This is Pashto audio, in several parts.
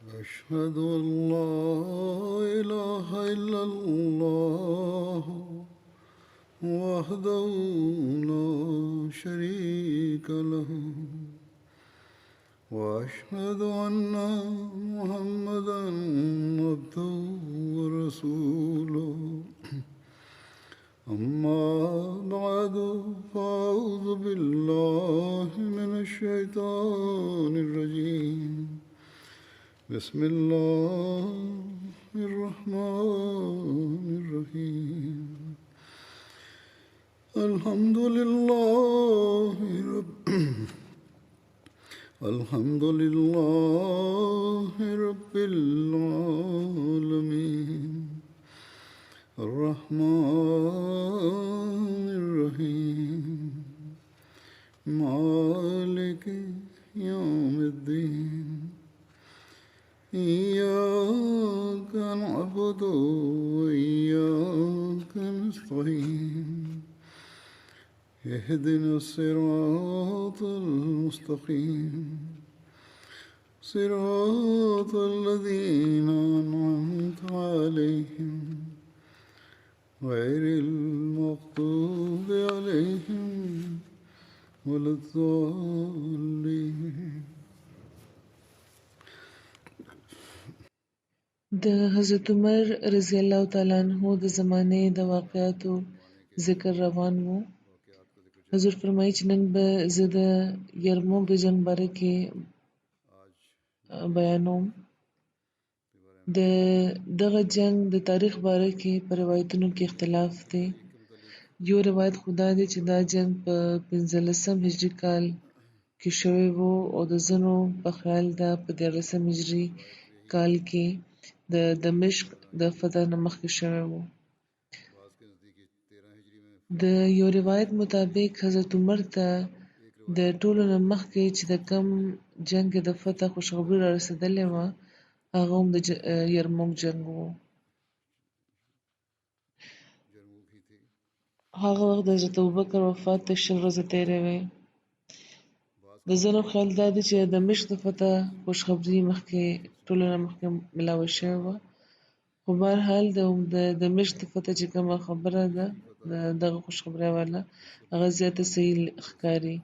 أشهد أن لا إله إلا الله وحده لا شريك له وأشهد أن محمدا عبده ورسوله أما بعد فأعوذ بالله من الشيطان الرجيم بسم الله الرحمن الرحيم الحمد لله الحمد لله رب العالمين الرحمن الرحيم مالك يوم الدين إياك نعبد وإياك نستعين اهدنا الصراط المستقيم صراط الذين أنعمت عليهم غير المغضوب عليهم ولا الضالين. د حضرت عمر رضی الله تعالی عنہ د زمانې د واقعاتو ذکر روان وو. حضور فرمایي چې نن به زه د یرموک د جنګ باره کې بیانوم. د دغه جنګ د تاریخ باره کې په روایتونو کې اختلاف دی. یو روایت خو دا دی چې دا جنګ په 15 هجري کال کې شوی وو او د ځینو په خیال دا په 14 هجري کال کې د دمشق د فتح نه مخکې شوی وو. د یو روایت مطابق حضرت عمر ته د ټولو نه مخکې چې د کوم جنګ کې د فتح خوشخبري را رسېدلې وه هغه هم د یرموک جنګ وو. هغه وخت د حضرت ابوبکر وفات ته 20 ورځې تېرې وې. د ځینو خیال دا دی چې د دمشق د فتح خوشخبري مخکې ټولو نه مخکې ملاوه شوې وه، خو بهرحال د دمشق د فتح چې کومه خبره ده د دغه خوشخبرۍ والا هغه زیاته صحیح ښکاري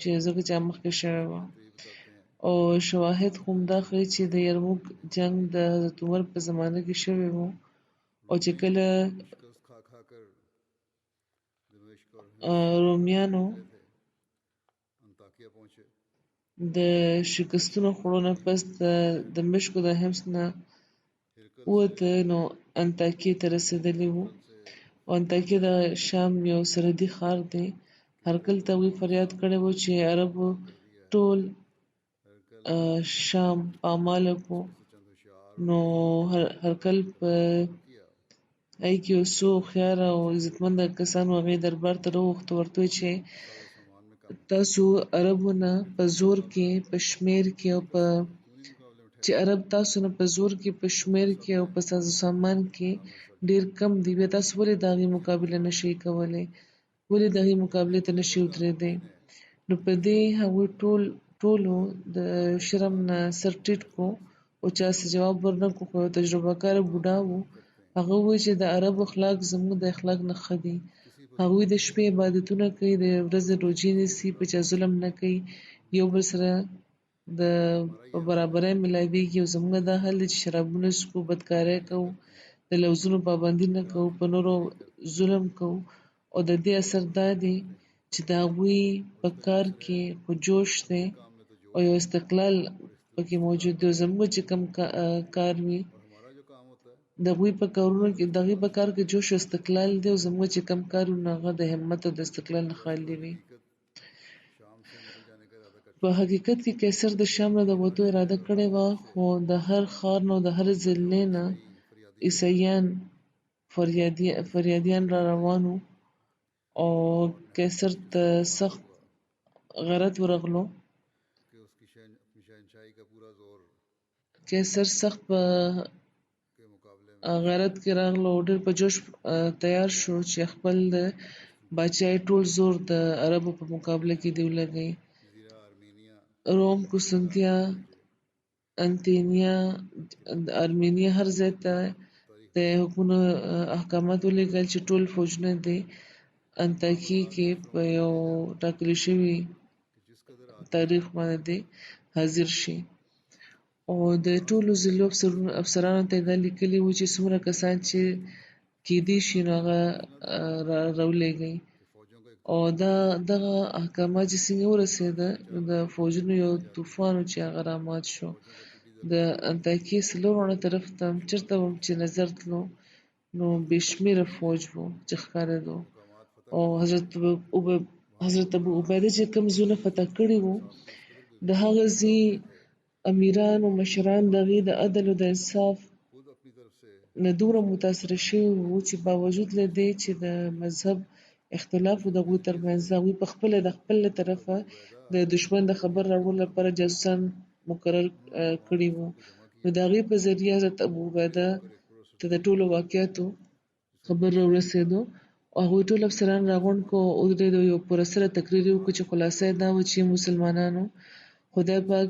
چې ځکه چې مخکې شوې وه او شواهد خو همدا ښیي چې د یرموک جنګ د حضرت عمر په زمانه کې شوی وو او چې کله رومیانو د شکستونو خوړو نه پس د دمشق د حمص نه ووته نو انطاکیې ته رسېدلي وو او انطاکیه د شام یو سرحدي ښار دی. هرکل ته هغوی فریاد کړی وو چې عربو ټول شام پاماله کړو، نو هرکل په هغې کې یو څو هوښیاره او عزتمنده کسان هغې دربار ته راوغوښتل، ورته وویل چې تاسو عربو نه په زور کې په شمېر کې او په چې عرب تاسو نه په زور کې په شمېر کې او په ساز و سامان کې ډېر کم دي، بیا تاسو ولې د هغې مقابله نشئ کولی، ولې د هغې مقابلې ته نشئ ودرېدی؟ نو په دې هغوی ټولو د شرم نه سر ټیټ کړو او چا څه جواب ورنه کړو، خو یو تجربه کاره بوډا و، هغه وویل چې د عربو اخلاق زموږ د اخلاق نه ښه دي. هغوی د شپې عبادتونه کوي، د ورځې روژې نیسي، په چا ظلم نه کوي، یو بل سره په برابرۍ ملاویږي، او زموږ دا حال دی چې شرابونه څښو، بدکارۍ کوو، د لفظونو پابندي نه کوو، په نورو ظلم کوو، او د دې اثر دا دی چې د هغوی په کار کې خو جوش دی او یو استقلال پکې موجود دی، او زموږ چې کوم کار وي د هغوی په کارونو کې د هغې په کار کې جوش او استقلال دی، او زموږ چې کوم کار وي نو هغه د همت او د استقلال نه خالي وي. په حقیقت کې قیصر د شام نه د وتو اراده کړې وه، خو د هر ښار نه او د هر ضلعې نه عیسویان فریادیان را روان وو او قیصر ته سخت غرت ورغلو. قیصر سخت په غیرت کې راغلو او ډېر په جوش تیار شو چې خپل د باچایۍ ټول زور د عربو په مقابله کې دې ولګوي. روم، قسطنطنیه، انتینیا د ارمینیا هر ځای ته د حکومتونو احکامات ولیږل چې ټول فوجونه دې انطاکیې کې په یو ټاکلي شوي تاریخ باندې حاضر شي. او د ټولو ضلعو افسرانو ته یې دا لیکلي وو چې څومره کسان چې کېدای شي نو هغه راولېږئ. او دغه احکامات چې څنګه ورسېده نو د فوجونو یو طوفان و چې هغه رامات شو. د انطاکیې څلورونه طرف ته چېرته هم چې نظر تلو نو بې شمېره فوج و چې ښکارېدو. او حضرت ابو عبیده چې کوم ځایونه فتح کړي وو د هغه ځای امیران او مشران د هغې د عدل او د انصاف نه دومره متاثره شوي وو چې باوجود له دې چې د مذهب اختلاف و د هغوی ترمنځ هغوی په خپله د خپل له طرفه د دښمن د خبر راوړلو لپاره جاسوسان مقرر کړي وو. نو د هغې په ذریعه حضرت ابو عبیده ته د ټولو واقعاتو خبر راورسېدو او هغوی ټول افسران راغونډ کړو او ودرېدو. یو پر سره تقریر یې وکړو چې خلاصه یې دا وه چې مسلمانانو خدای پاک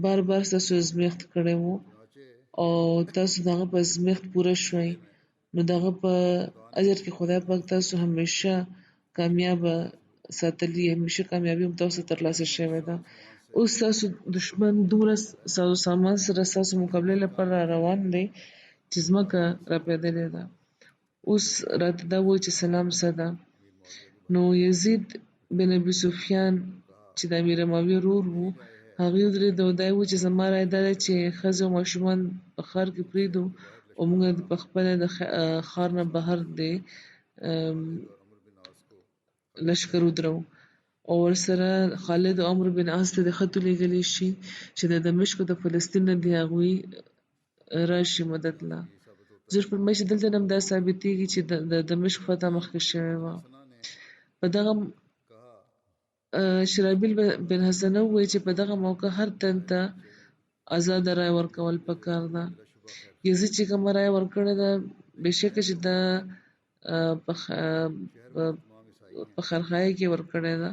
بار بار ستاسو ازمېښت کړی وو او تاسو د هغه په ازمېښت پوره شوئ نو د هغه په اجر کې خدای پاک تاسو همیشه کامیابه ساتلي، همیشه کامیابي هم تاسو ترلاسه شوې ده. اوس ستاسو دښمن دومره ساز و سامان سره ستاسو مقابلې لپاره را روان دی چې ځمکه راپېدلې ده. اوس راته دا ووایي چې سلام څه ده. نو یزید بن ابي سفیان چې د امیر معاویه ورور وو هغې ودرېد او دا یې وویل چې زما رایه دا ده چې ښځې او ماشومان په ښار کې پرېږدو او موږ په خپله د ښار نه بهر د لشکر ودرو او ورسره خالد او عمرو بن عاص ته د خط ولېږلی شي چې د دمشق او د فلسطین نه د هغوی راشي مدد له. حضور فرمایي چې دلته هم دا ثابتېږي چې د دمشق فتح مخکې شوې وه. په دغه شرحبیل بن حسنه ووایي چې په دغه موقع هر تن ته ازاده رایه ورکول پکار ده. یزید چې کومه رایه ورکړې ده بېشکه چې دا په خرخایي کې ورکړې ده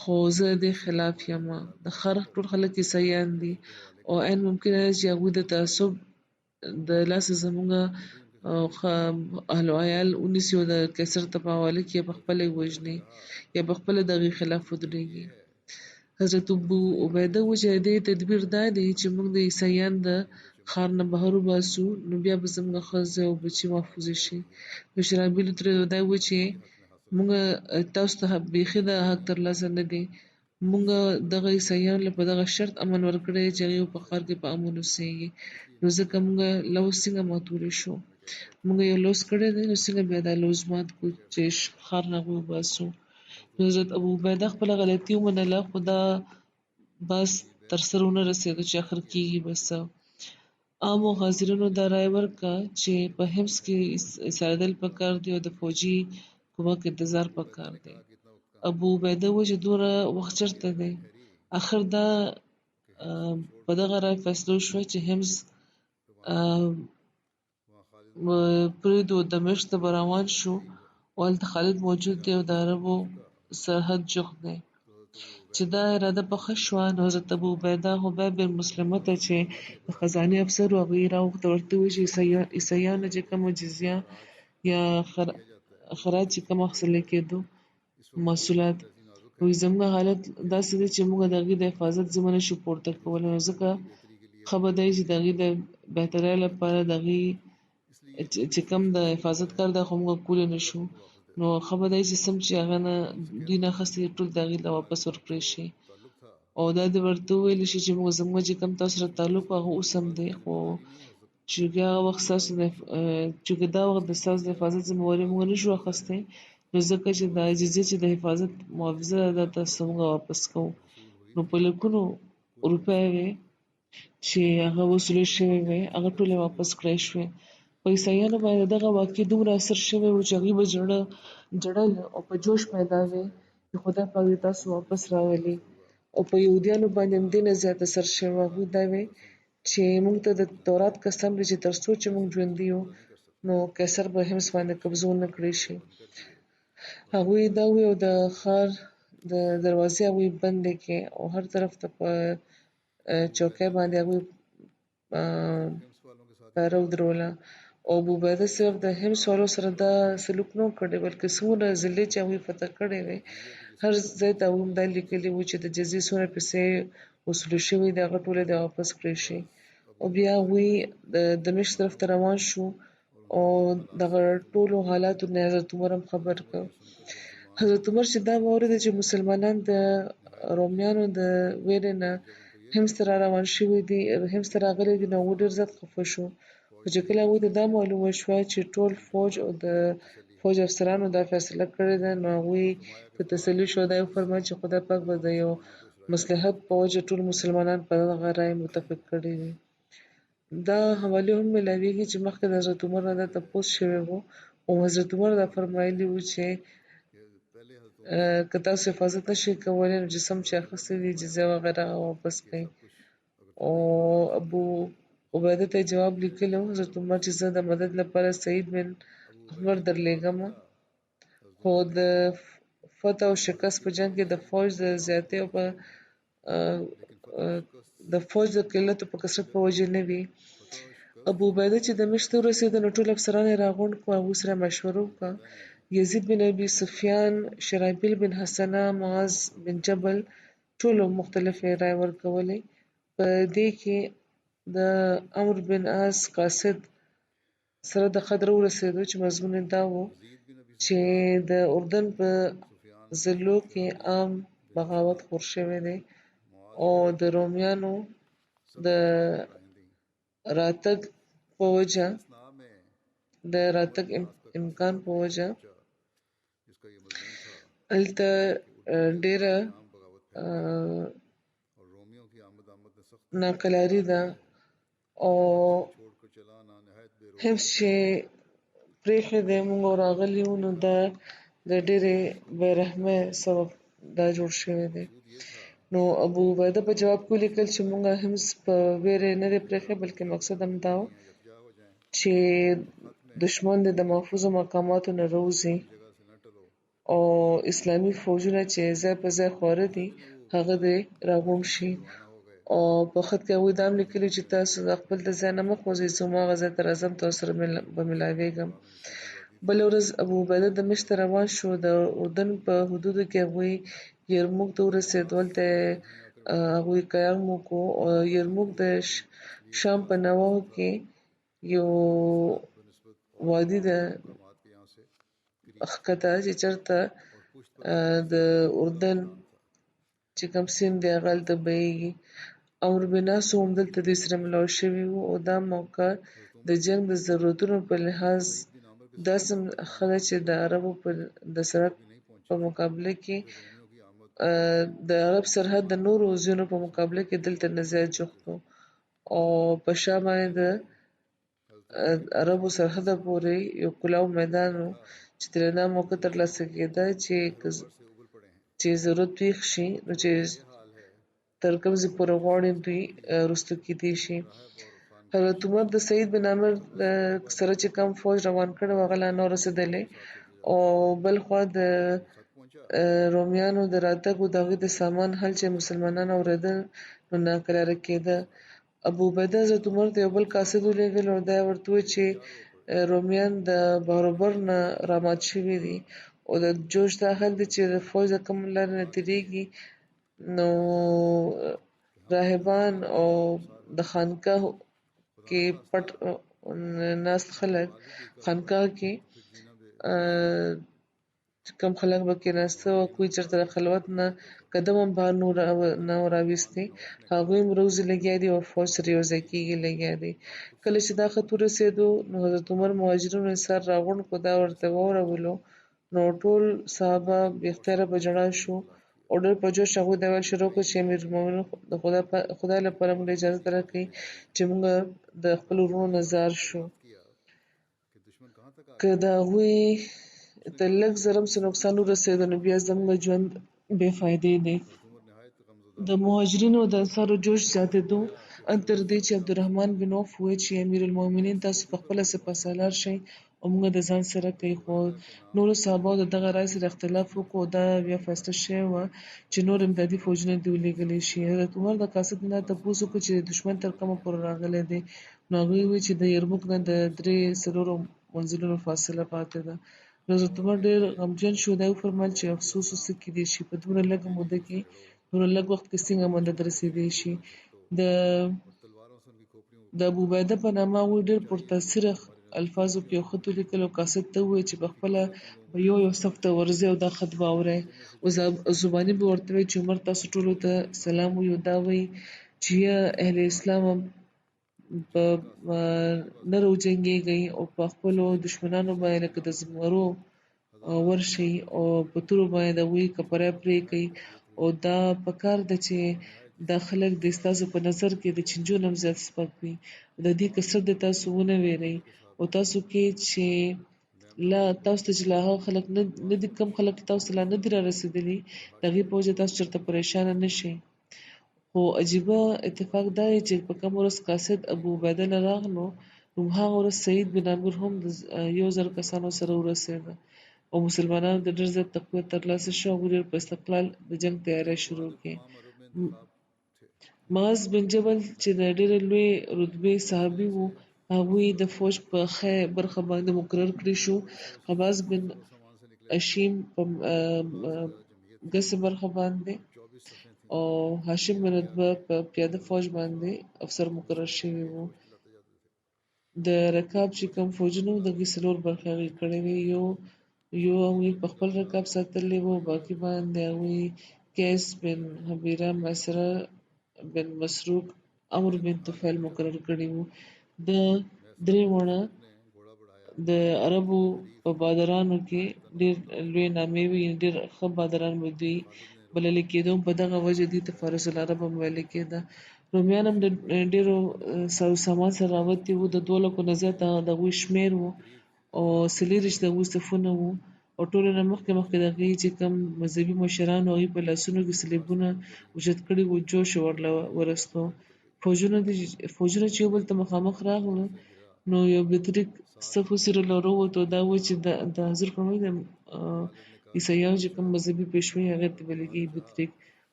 خو زه د دې خلاف یم. د ښار ټول خلک عیسویان دي او عین ممکنه ده چې هغوی د تعصب د لاسه زموږ اهل و عیال ونیسي او د قیصر ته په حواله کړي یا پخپله یې وژني یا پخپله د هغې خلاف ودرېږي. حضرت ابو عبیده وویل چې د دې تدبیر دا دی چې موږ د عیسویان د ښار نه بهر وباسو نو بیا به زموږ ښځې او بچي محفوظې شي. نو شرحبیل ودرېد او دا یې وویل چې موږ تاسو ته بیخي دا حق ترلاسه نه دی. موږ دغه عیسویانو له په دغه شرط امن ورکړی دی چې هغوی په ښار کې په امن اوسېږي. نو ځکه موږ لوز څنګه ماتولی شو؟ موږ یو لوز کړی دی نو څنګه بیا دا لوز مات کړو چې ښار نه هغوی وباسو. نو حضرت ابو عبیده خپله غلطي ومنله خو دا بس تر سره ونه رسېدو چې اخر کېږي به څه. عامو حاضرینو دا رایه ورکړه چې په حمص کې ایسارېدل پکار دي او د فوجي کومک انتظار پکار دی. ابو عبیده وویل چې دومره وخت چېرته دی؟ اخر دا په دغه رایه فیصله وشوه چې حمص پرېږدو دمشق ته به روان شو او هلته خالد موجود دی او د عربو سرحد جغد دی. چې دا اراده پخه شوه نو حضرت ابو عبیده حبیب بن مسلمه ته چې د خزانې افسر و هغه یې راوغوښته ورته وویل چې عیسویانو چې کومه جزیه یا خراج چې کوم اخیستل کېدو محصولات وایي زموږ حالت داسې دی چې موږ د هغې د حفاظت ذمه نه شو پورته کولی نو ځکه ښه به دی چې د هغې د بهترۍ لپاره د هغې چې کوم د حفاظت کار دی خو موږ کولی نه شو نو ښه به دی چې سم چې هغه نه دوی نه اخیستي ټول د هغې ته واپس ورکړی شي او دا دې ورته وویلی شي چې زموږ چې کوم تاسو سره تعلق هغه اوس هم دی خو چونکې هغه وخت چونکې دا وخت د ستاسو د حفاظت ذمهواري موږ نه شو اخیستی نو ځکه چې دا جزیه چې د حفاظت محافظه ده دا تاسو ته موږ واپس کوو. نو په لکونو روپۍ وې چې هغه وصولې شوې وې هغه ټولې واپس کړای شوې. په عیسویانو باندې دغه واقعې دومره اثر شوی و چې هغوی به ژړل او په جوش پیدا وې چې خدای پاک دې تاسو واپس راولي. او په یهودیانو باندې هم دې نه زیات اثر شوی و. هغوی دا وې چې موږ ته د تورات قسم دی چې تر څو چې موږ ژوندي یو نو قیصر به حمص باندې قبضه ونه کړی شي. هغوی دا وې او د ښار د دروازې هغوی بندې کړې او هر طرف ته په چوکۍ باندې هغوی پیرو دروله او ابو عبیده صرف د حمص والو سره دا سلوک نه کړی بلکې څومره ضلعې چې هغوی فتح کړی وی هر ځای ته هغوی دا لیکلي وو چې د جزیې څومره پیسې وصول شوي دي هغه ټولې دې واپس کړی شي او بیا هغوی د دمشق طرف ته روان شو او دغه ټولو حالاتو نه حضرت عمر هم خبر کړ حضرت عمر چې دا واورېده چې مسلمانان د رومیانو د ویرې نه حمص ته را روان شوي دي حمص ته راغلي دي نو هغوی ډېر زیات خفه شو خو چې کله هغوی ته دا معلومه شوه چې ټول فوج او د فوج افسرانو دا فیصله کړې ده نو هغوی ته تسلي شوه دا یې وفرمایل چې خدای پاک به د یو مصلحت په وجه ټول مسلمانان په دغه رایې متفق کړي وي دا حوالې هم میلاویږي چې مخکې د حضرت عمر نه دا تپوس شوی و او حضرت عمر دا فرمایلي وو چې که تاسو حفاظت نشئ کولی نو جسم چې اخیستی دي جزیه وغیره هغه واپس کړئ او ابو عبیده ته یې جواب لیکلی و حضرت عمر چې زه د مدد لپاره سعید بن عمر درلیږم خو د فتح او شکست په جنګ کې د فوج د زیاتۍ او د فوج د قلت او په کثرت په وجه نه وي ابو عبیده چې دمشق ته ورسېده نو ټول افسران یې راغونډ کړو هغوی سره مشوره وکړه یزید بن ابي سفیان شرحبیل بن حسنه معاذ بن جبل ټولو مختلفې رایې ورکولې په دې کې د عمرو بن عاص قاصد سره د خدره ورسېدو چې مضمون یې دا و چې د اردن په ضلعو کې عام بغاوت خور شوی دی او د رومیانو د راتګ په وجه د راتګ امکان په وجه هلته ډېره ناکلاري ده او حمص چې پرېښی دی موږ راغلي وو نو دا د ډېرې بېرحمۍ سبب دا جوړ شوی دی نو ابو عبیده په جواب کې ولیکل چې موږ حمص په ویرې نه دی پرېښی بلکې مقصد هم دا و چې دشمن د محفوظو مقاماتو نه راوځي او اسلامي فوجونه چې ځای په ځای خواره دي هغه دې راغونډ شي او په خط کې هغوی دا هم لیکلي چې تاسو د خپل د ځای نه مه خوځئ زه هم هغه ځای ته راځم تاسو سره به ملاویږم بله ورځ ابو عبیده دمشق ته روان شو د اردن په حدودو کې هغوی یرموک ته ورسېدو هلته هغوی قیام وکړو او یرموک د شام په نواحو کې یو وادي ده ښکته چې چېرته د اردن چې کوم سیند دی هغه هلته بهیږي عمرو بن عاص هم دلته دوی سره ملاو شوي وو او دا موقع د جنګ د ضرورتونو په لحاظ داسې ښه ده چې د عربو د سرحد په مقابله کې د عرب سرحد د نورو ځایونو په مقابله کې دلته نه زیات جوخت و او په شا باندې د عربو سرحده پورې یو کلاو میدان و چې ترې دا موقع ترلاسه کېده چې ضرورت پېښ شي نو چې تر کوم ځای پورې غواړي دوی رستو کېدی شي حضرت عمر د سعید بن عمر سره چې کوم فوج روان کړی و هغه لا نه رسېدلی او بل خوا د رومیانو د راتګ او د هغوی د سامان حل چې مسلمانان اورېدل نو ناکراره کېده ابو عبیده حضرت عمر ته یو بل قاصد ولېږل او دا یې ورته وویل چې رومیان د بحرالبر نه رامات شوي دي او د جوش دا حل دی چې د فوج د کوم لارې نه تېرېږي نو راهبان او د خانقاه کې پټ ناست خلک خانقاه کې کم خلک به کېناسته او کوی چېرته د خلوت نه قدم هم بهر نه راویستی هغوی هم روزي لګیا دي او فوج سره یو ځای کېږي لګیا دي کله چې دا خط ورسېدو نو حضرت عمر مهاجرینو انصار راغونډ کړو دا ورته واورولو نو ټول صحابه بې اختیاره په ژړا شو او ډېر په جوش هغوی دا ویل شروع کړو چې امیرالمؤمنین د خدای لپاره موږ اجازه راکړئ چې موږ د خپلو وروڼو نه زار شو که د هغوی ته لږ ضرر څه نقصان ورسېده نو بیا زموږ ژوند بې فایدې دی د مهاجرینو او د انصارو جوش زیاتېدو ان تر دې چې عبدالرحمن بن عوف وویل چې امیرالمؤمنین تاسو په خپله سپه سالار شئ او موږ د ځان سره کوي. خو نورو صحابه د دغه رای سره اختلاف وکړو، دا بیا فیصله شوې وه چې نور امدادي فوجونه دې ولېږلی شي. حضرت عمر د قاصد نه تپوس وکړ چې د دښمن تر کومه پورې راغلی دی، نو هغوی وویل چې د یرموک نه د 3-4 منزلونو فاصله پاتې ده. نو حضرت عمر ډېر غمجن شو، دا یې وفرمایل چې افسوس څه کیدای شي، په دومره لږه موده کې، دومره لږ وخت کې څنګه مدد رسېدی شي. د ابو عبیده په نامه هغوی ډېر پرتاثره الفاظو کې یو خط ولیکل او قاصد ته وویل چې پخپله به یو صف ته ورځئ او دا خط به اورئ. او زباني به ورته وایي چې عمر تاسو ټولو ته سلام وایي او دا وایي چې یا اهل اسلامه په نه راوجنګېږئ او په خپلو دښمنانو باندې لکه د زمرو ورشئ او په تورو باندې د هغوی کپره پرې کړئ. او دا پکار ده چې دا خلک د ستاسو په نظر کې د چینجو نه هم زیات سپک وي. د دې کثرت د تاسو ونه ویرئ او تاسو کې چې تاسو ته چې لا هغه خلک نه دي، کم خلک تاسو ته لا نه دي را رسېدلي، د هغې په وجه تاسو چېرته پریشانه نه شئ. خو عجیبه اتفاق دا دی چې په کومه ورځ قاصد ابو عبیده له راغلو، هماغه ورځ سعید بن عامر هم د 1000 کسانو سره ورسېده او مسلمانانو ته ډېر زیات تقویت ترلاسه شو او هغوی په استقلال د جنګ تیاری شروع کړې. معاذ بن جبل چې د ډېرې لوی رتبې صحابي وو، هغوی د فوج په ښه برخه باندې مقرر کړی شو. حباس بن اشیم په ګسه برخه باندې او هاشم بن عتبه په پیاده فوج باندې افسر مقرر شوي وو. د رکاب چې کوم فوجونه وو، د هغوی 4 برخې هغوی کړې وې. یو هغوی په خپل رکاب ساتلی وو، باقي باندې هغوی قیس بن حبیره، میسره بن مسروق، عمرو بن طفیل مقرر کړي وو. د 3 واړه د عربو په بادرانو کې ډېر لوی نامې وي، ډېر ښه بادران به دوی بلل کېده. په دغه وجه دوی ته فارس العرب هم ویل کېده. رومیان هم د ډېرو ساز سامان سره راوتي وو، د 2 لکو نه زیات د هغوی شمېر وو او 40 د هغوی صفونه وو. او ټولو نه مخکې د هغوی چې کوم مذهبي مشرانو هغوی په لاسونو کې صلیبونه اوچت کړي وو، جوش یې ورله ورستو. فوجونه چې یو بل ته مخامخ راغلل، نو یو بطریق صف وڅېرلو او راووتو. دا و چې د حضور فرمایي د عیسویانو چې کوم مذهبي پیشوي هغې ته ویل کېږي بطریق.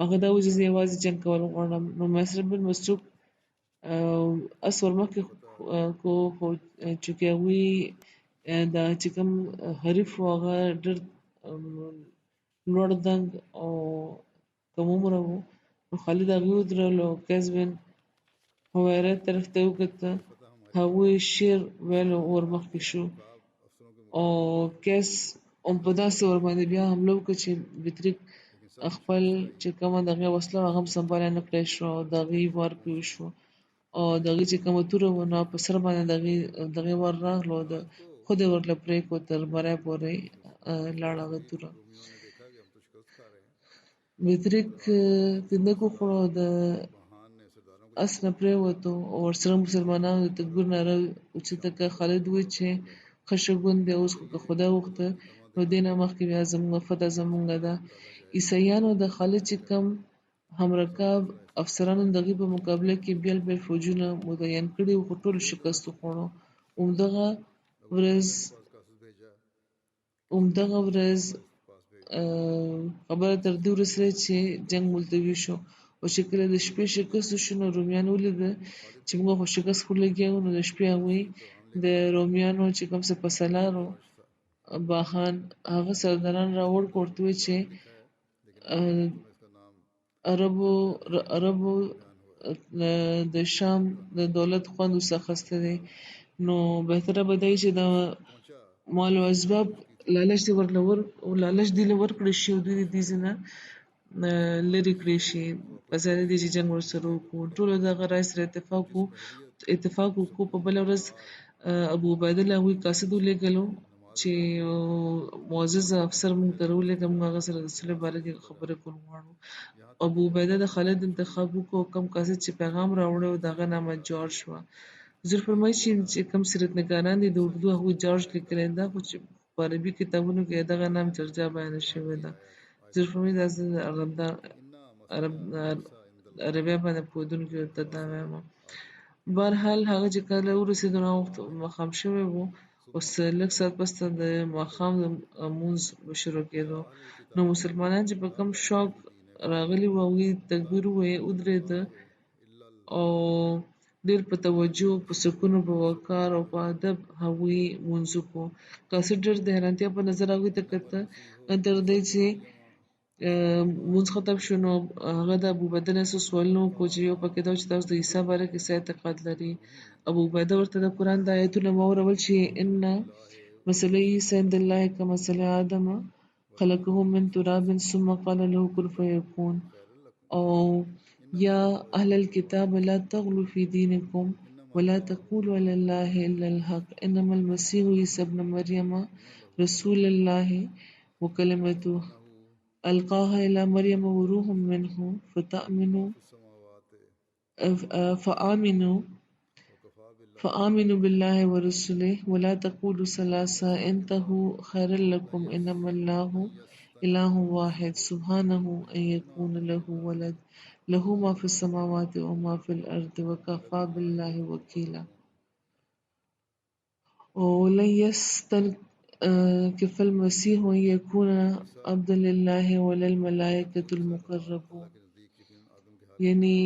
هغه دا و چې زه یوازې جنګ کول غواړم. نو میسر بن مسروق اس ورمخکې کو، خو چونکې هغوی دا چې کوم حریف و هغه ډېر لوړ دنګ او کم عمره و، نو خالد هغوی ودرولو او قیس بن حویره طرف ته یې وکتل، هغوی شیر ویلو ورمخکې شو او قیس هم په داسې ورباندې بیا حمله وکړه چې بطریق خپل چې کومه د هغې وسله وه هغه هم سنباله نه کړای شو او د هغې وار پرې وشو او د هغې چې کومه توره وه نو په سر باندې د هغې وار راغلو او خود یې ورله پرېښود، تر مرۍ پورې لاړه هغه توره. بطریق تندک وخوړ او د اس نه پرېوتو او ورسره مسلمانانو د تکبیر ناره اوچته کړه. خالد وویل چې ښه شګون دی، اوس خو که خدای وغوښته نو دې نه مخکې بیا زموږ فتحه زموږه ده. عیسویانو د خالد چې کوم همرکاب افسرانو د هغوی په مقابله کې بیل بیل فوجونه متعین کړي وو، خو ټولو شکست وخوړو. همدغه ورځ خبره تر دې ورسېده چې جنګ ملتوي شو او چې کله د شپې شکست وشو، نو رومیانو ولیده چې موږ خو شکست خو لګیا وو. نو د شپې هغوی د رومیانو چې کوم سپهسالار و باخان، هغه سرداران راوړ کړ، ورته وویل چې عربو د شام د دولت خوند اوس اخیستی دی، نو بهتره به دا وي چې د مال او اسباب لالچ دې له ورکړی شي او دوی د دې ځای نه لرې کړی شي، په ځای د دې چې جنګ ورسره وکړو. ټولو د هغه رایې سره اتفاق وکړو. په بله ورځ ابو عبیده له هغوی قاصد ولېږلو چې معزز افسر موږ ته راولېږه، موږ هغه سره د صلح باره کې خبرې کول غواړو. ابو عبیده د خالد انتخاب وکړو، کوم قاصد چې پیغام راوړی و د هغه نامه جارج وه. حضور فرمایي چې کوم سیرت نګاران دي د اردو هغوی جارج لیکلی ده، خو چې په عربي کتابونو کې دغه نام جرجا بیانه شوې ده. حضور فرمایي دا زه د عربۍ باندې پوهېدونکي ورته دا وایم. بهرحال هغه چې کله ورسېدو نو هغه وخت ماښام شوی و اوس لږ ساعت پس ته د ماښام د لمونځ به شروع کېدو، نو مسلمانان چې په کوم شوق راغلي وو هغوی تکبیر ووایه، ودرېده او ډېر په توجه، په سکون او په وقار او په ادب هغوی لمونځ وکړو. قاصد ډېر د حیرانتیا په نظر هغوی ته کتل، تر دې چې لمونځ ختم شو نو هغه د ابوعبیده نه څه سوالونه وکړو چې یو پکې دا و چې تاسو د عیسی باره کې څه اعتقاد لرئ؟ ابوعبیده ورته د قرآن د آیتونه واورول چې ان مثل عیسی عند الله کمثل آدم خلقه من تراب ثم قال له كن فيكون، او یا اهل الكتاب لا تغلوا في دينكم ولا تقولوا على الله الا الحق انما المسيح عيسى ابن مريم رسول الله وكلمته ألقاها إلى مريم وروح منه فآمنوا بالله ورسله ولا تقولوا ثلاثة انتهوا خيرا لكم إنما الله إله واحد سبحانه أن يكون له ولد له ما في السماوات وما في الأرض وكفى بالله وكيلا. ولن يستنكف المسيح أن يكون عبدا لله ولا الملائكة المقربون، یعنی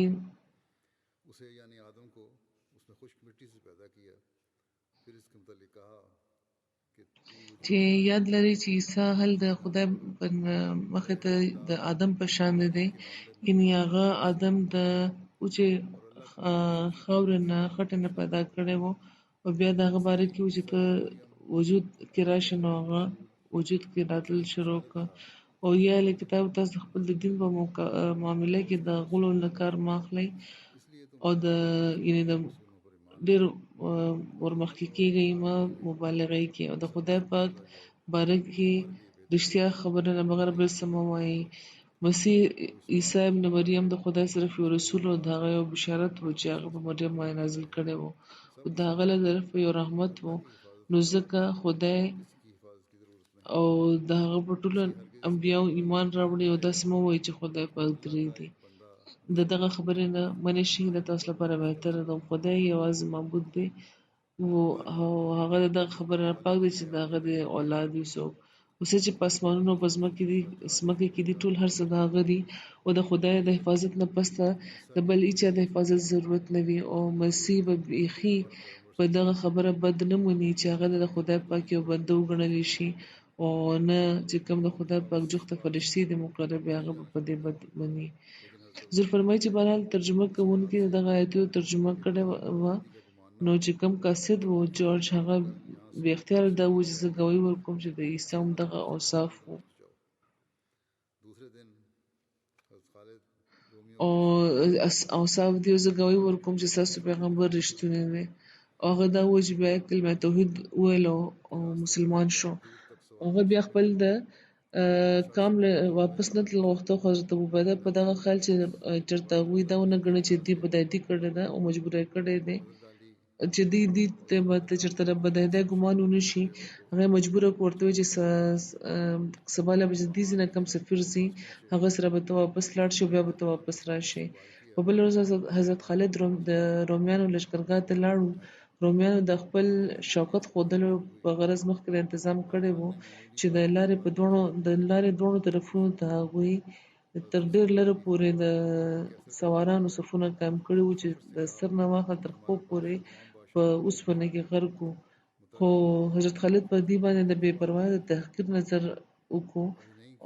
چې یاد لري چې عیسی حل د خدای په مخې ته د آدم په شان دی، یعنی هغه آدم د وچې خاورې نه خټې نه پیدا کړی و او بیا د هغه باره کې و چې ته وجود کې راشي نو هغه وجود کې راتلل شروع کړه. او یا اهل کتاب تاسو د خپل د دین په معامله کې د غلو نه کار مه اخلئ او د یعنی د ډېر ورمخکې کېږئ مه مبالغه یې کوئ او د خدای پاک باره کې رښتیا خبره نه بغیر بل څه مه وایئ. مسیح عیسی ابن مریم د خدای صرف یو رسول او د هغه یو بشارت و چې هغه په مریم باندې نازل کړی و او د هغه له طرفه یو رحمت و، نو ځکه خدای او د هغه په ټولو انبیاو ایمان راوړي او داسې مه وایئ چې خدای پاک درې دی. د دغه خبرې نه منع شئ، د تاسو لپاره بهتره ده. خدای یوازې معبود دی او هغه د دغه خبرې نه پاک دی چې د هغه د اولاد وي څوک. اوس چې په اسمانونو او په ځمکې کې دي ټول هر څه د هغه دي او د خدای د حفاظت نه پسته د بل هیچا د حفاظت ضرورت نه وي. او مسیح به بیخي په دغه خبره بد نه مني چې هغه د خدای پاک یو بنده وګڼلی شي او نه چې کوم د خدای پاک جوخته فرشتې دي مقربې هغه به په دې بد مني. حضور فرمایي چې بهرحال ترجمه کوونکي د دغه آیتونو ترجمه کړې وه، نو چې کوم قاصد و جورج هغه بې اختیاره دا و چې زه ګواهي ورکوم چې د عیسی هم دغه اوصاف وو او اوصاف دي او زه ګواهي ورکوم چې ستاسو پیغمبر رښتونی دی. او هغه دا و چې بیا کلمه توحید وویل او مسلمان شو. هغه بیا خپل د قام له واپس نه تلل غوښته، خو حضرت ابوعبیده په دغه خیال چې چېرته هغوی دا ونه ګڼي چې دوی بدعتي کړې ده او مجبور یې کړی دی چې دوی ته به چېرته د بدعتۍ ګمان ونه شي، هغه یې مجبوره کړه ورته ووایي چې سبا له به چې دې ځای نه کوم سفیر ځي هغه سره به ته واپس لاړ شې او بیا به ته واپس راشې. په بله ورځ حضرت خالد د رومیانو لښکرګاه ته لاړو. رومیانو د خپل شوکت ښودلو په غرض مخکې انتظام کړی و چې د لارې دواړو طرفونو ته هغوی تر ډېر لرې پورې د سوارانو صفونه قایم کړي وو چې د سر نه واخله تر پښو پورې په اوسپنه کې غرق وو. خو حضرت خالد په دې باندې د بې پروایۍ د تحقیر نظر وکړو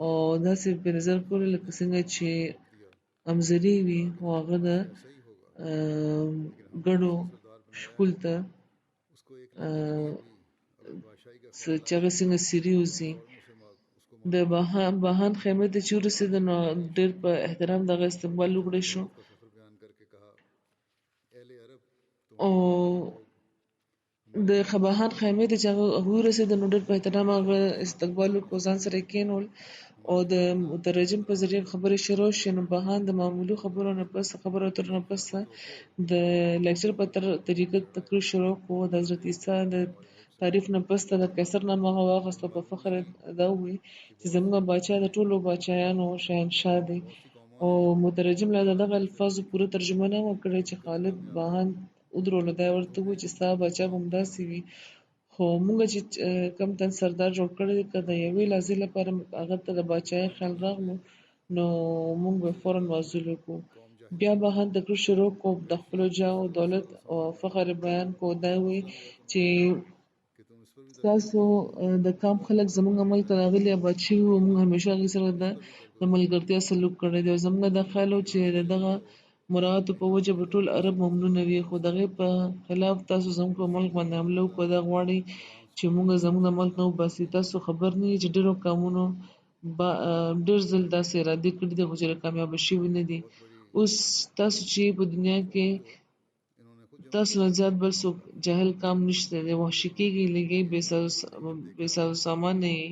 او داسې په نظر کولو لکه څنګه چې امزري وي او هغه د ګډو شکول ته چې هغه څنګه سیري وځي. د باهان خیمې ته چې ورسېده نو ډېر په احترام دغه استقبال وکړی شو او د باهان خیمې ته چې هغوی ورسېده نو ډېر په احترام هغه استقبال وکړو، ځان سره یې کېنول او د مترجم په ذریعه خبرې شروع شوې. نو باهان د معمولي خبرو اترو نه پس د لیکچر په طریقه تقریر شروع کړو. د حضرت عیسی د تعریف نه پس د قیصر نامه هغه واخیسته او په فخر دا ووایي چې زموږ باچا د ټولو باچایانو شهنشاه دی. او مترجم له دغه الفاظو پوره ترجمه نه وه کړې چې خالد باهان ودرولو. دا یې ورته وویل چې ستا باچا به همداسې وي، خو مونږ چې کم تن سردار جوړ کړی دی که د یوې لحظې لپاره هغه ته د باچایۍ خیال راغلو نو مونږ به فوراً معزول وکړو بیا به هم تکړه شروع کو د خپلو جاه و دولت او فخر بیان کو دا وی چې ستاسو د قام خلک زموږ ملک ته راغلي آباد شوي وو موږ همیشه هغوی سره د ملګرتیا سلوک کړی دی او زموږ دا خیال و چې د دغه مراعاتو په وجه به ټول عرب ممنونه وي خو د هغې په خلاف تاسو زموږ په ملک باندې حمله وکړه دا غواړئ چې موږ زموږ د ملک نه وباسي تاسو خبر نه یئ چې ډېرو قومونو ډېر ځل داسې ارادې کړي دي خو چې کامیابه شوي نه دي اوس تاسو چې په دنیا کې تاسو نه زیات بل څوک جاهل قام نشته دی وحشي کېږئ لږئ بې ساز و سامانه یئ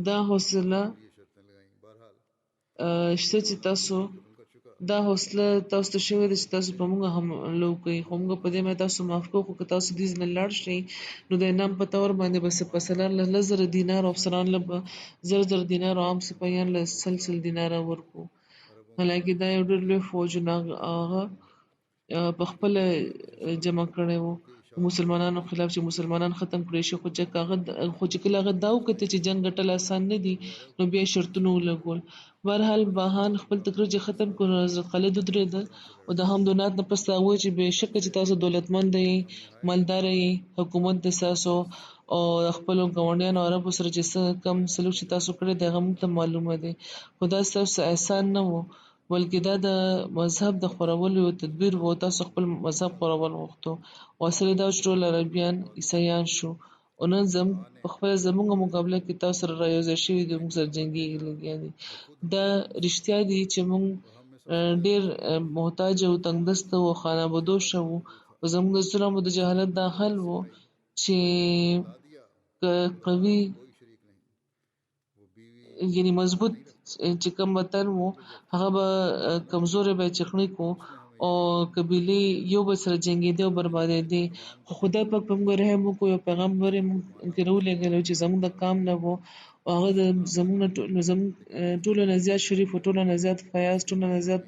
دا حوصله شته چې تاسو دا حوصله تاسو ته شوې ده چې تاسو په موږ حمله وکړئ خو موږ په دې باندې تاسو معاف کوو خو که تاسو دې ځای نه لاړ شئ نو د انعام په طور باندې به سپهسالار له 1000 دینار او افسران له 1000 دینار او عام سپاهیان له 100 دیناره ورکړو حالانکې دا یو ډېر لوی فوج و هغه په خپله جمع کړی و مسلمانانو خلاف چې مسلمانان ختم کړی شي خو چې کله هغه دا وکتل چې جنګ ګټل اسان نه دي نو بیا شرطونه ولګول بهرحال باهان خپل تکرار ختم کړ حضرت خالد ودرېده او د حمدونات نه پس هغه وویل چې بېشکه چې تاسو دولتمند یئ مالدار یئ حکومت د ستاسو او خپلو ګاونډیانو عربو سره چې څه کم سلوک چې تاسو کړی دی هغه موږ ته معلومه دی خو دا ستاسو احسان نه و بلکې دا د مذهب د خپرولو یو تدبیر و تاسو خپل مذهب خپرول غوښتو او اصل یې دا و چې ټول عربیان عیسایان شو او نن په خپله زموږ مقابله کې تاسو سره رایوځای شوي دي موږ سره جنګېږي لګیا دي دا رښتیا دي چې موږ ډېر محتاج او تنګدسته وو خانه بدوشه وو او زموږ د ظلم او د جهالت دا حل و چې قوي یعنی مضبوط چې کوم وطن و هغه به کمزوري به چخنی کو او قبیلې یو بل سره جنګېدې او بربادېدې خو خدای پاک په موږ رحم وکړو یو پیغمبر یې موږ کې راولېږلی چې زموږ د قام نه و او هغه زموږ ټولو نه زیات شریف او ټولو نه زیات فیاض ټولو نه زیات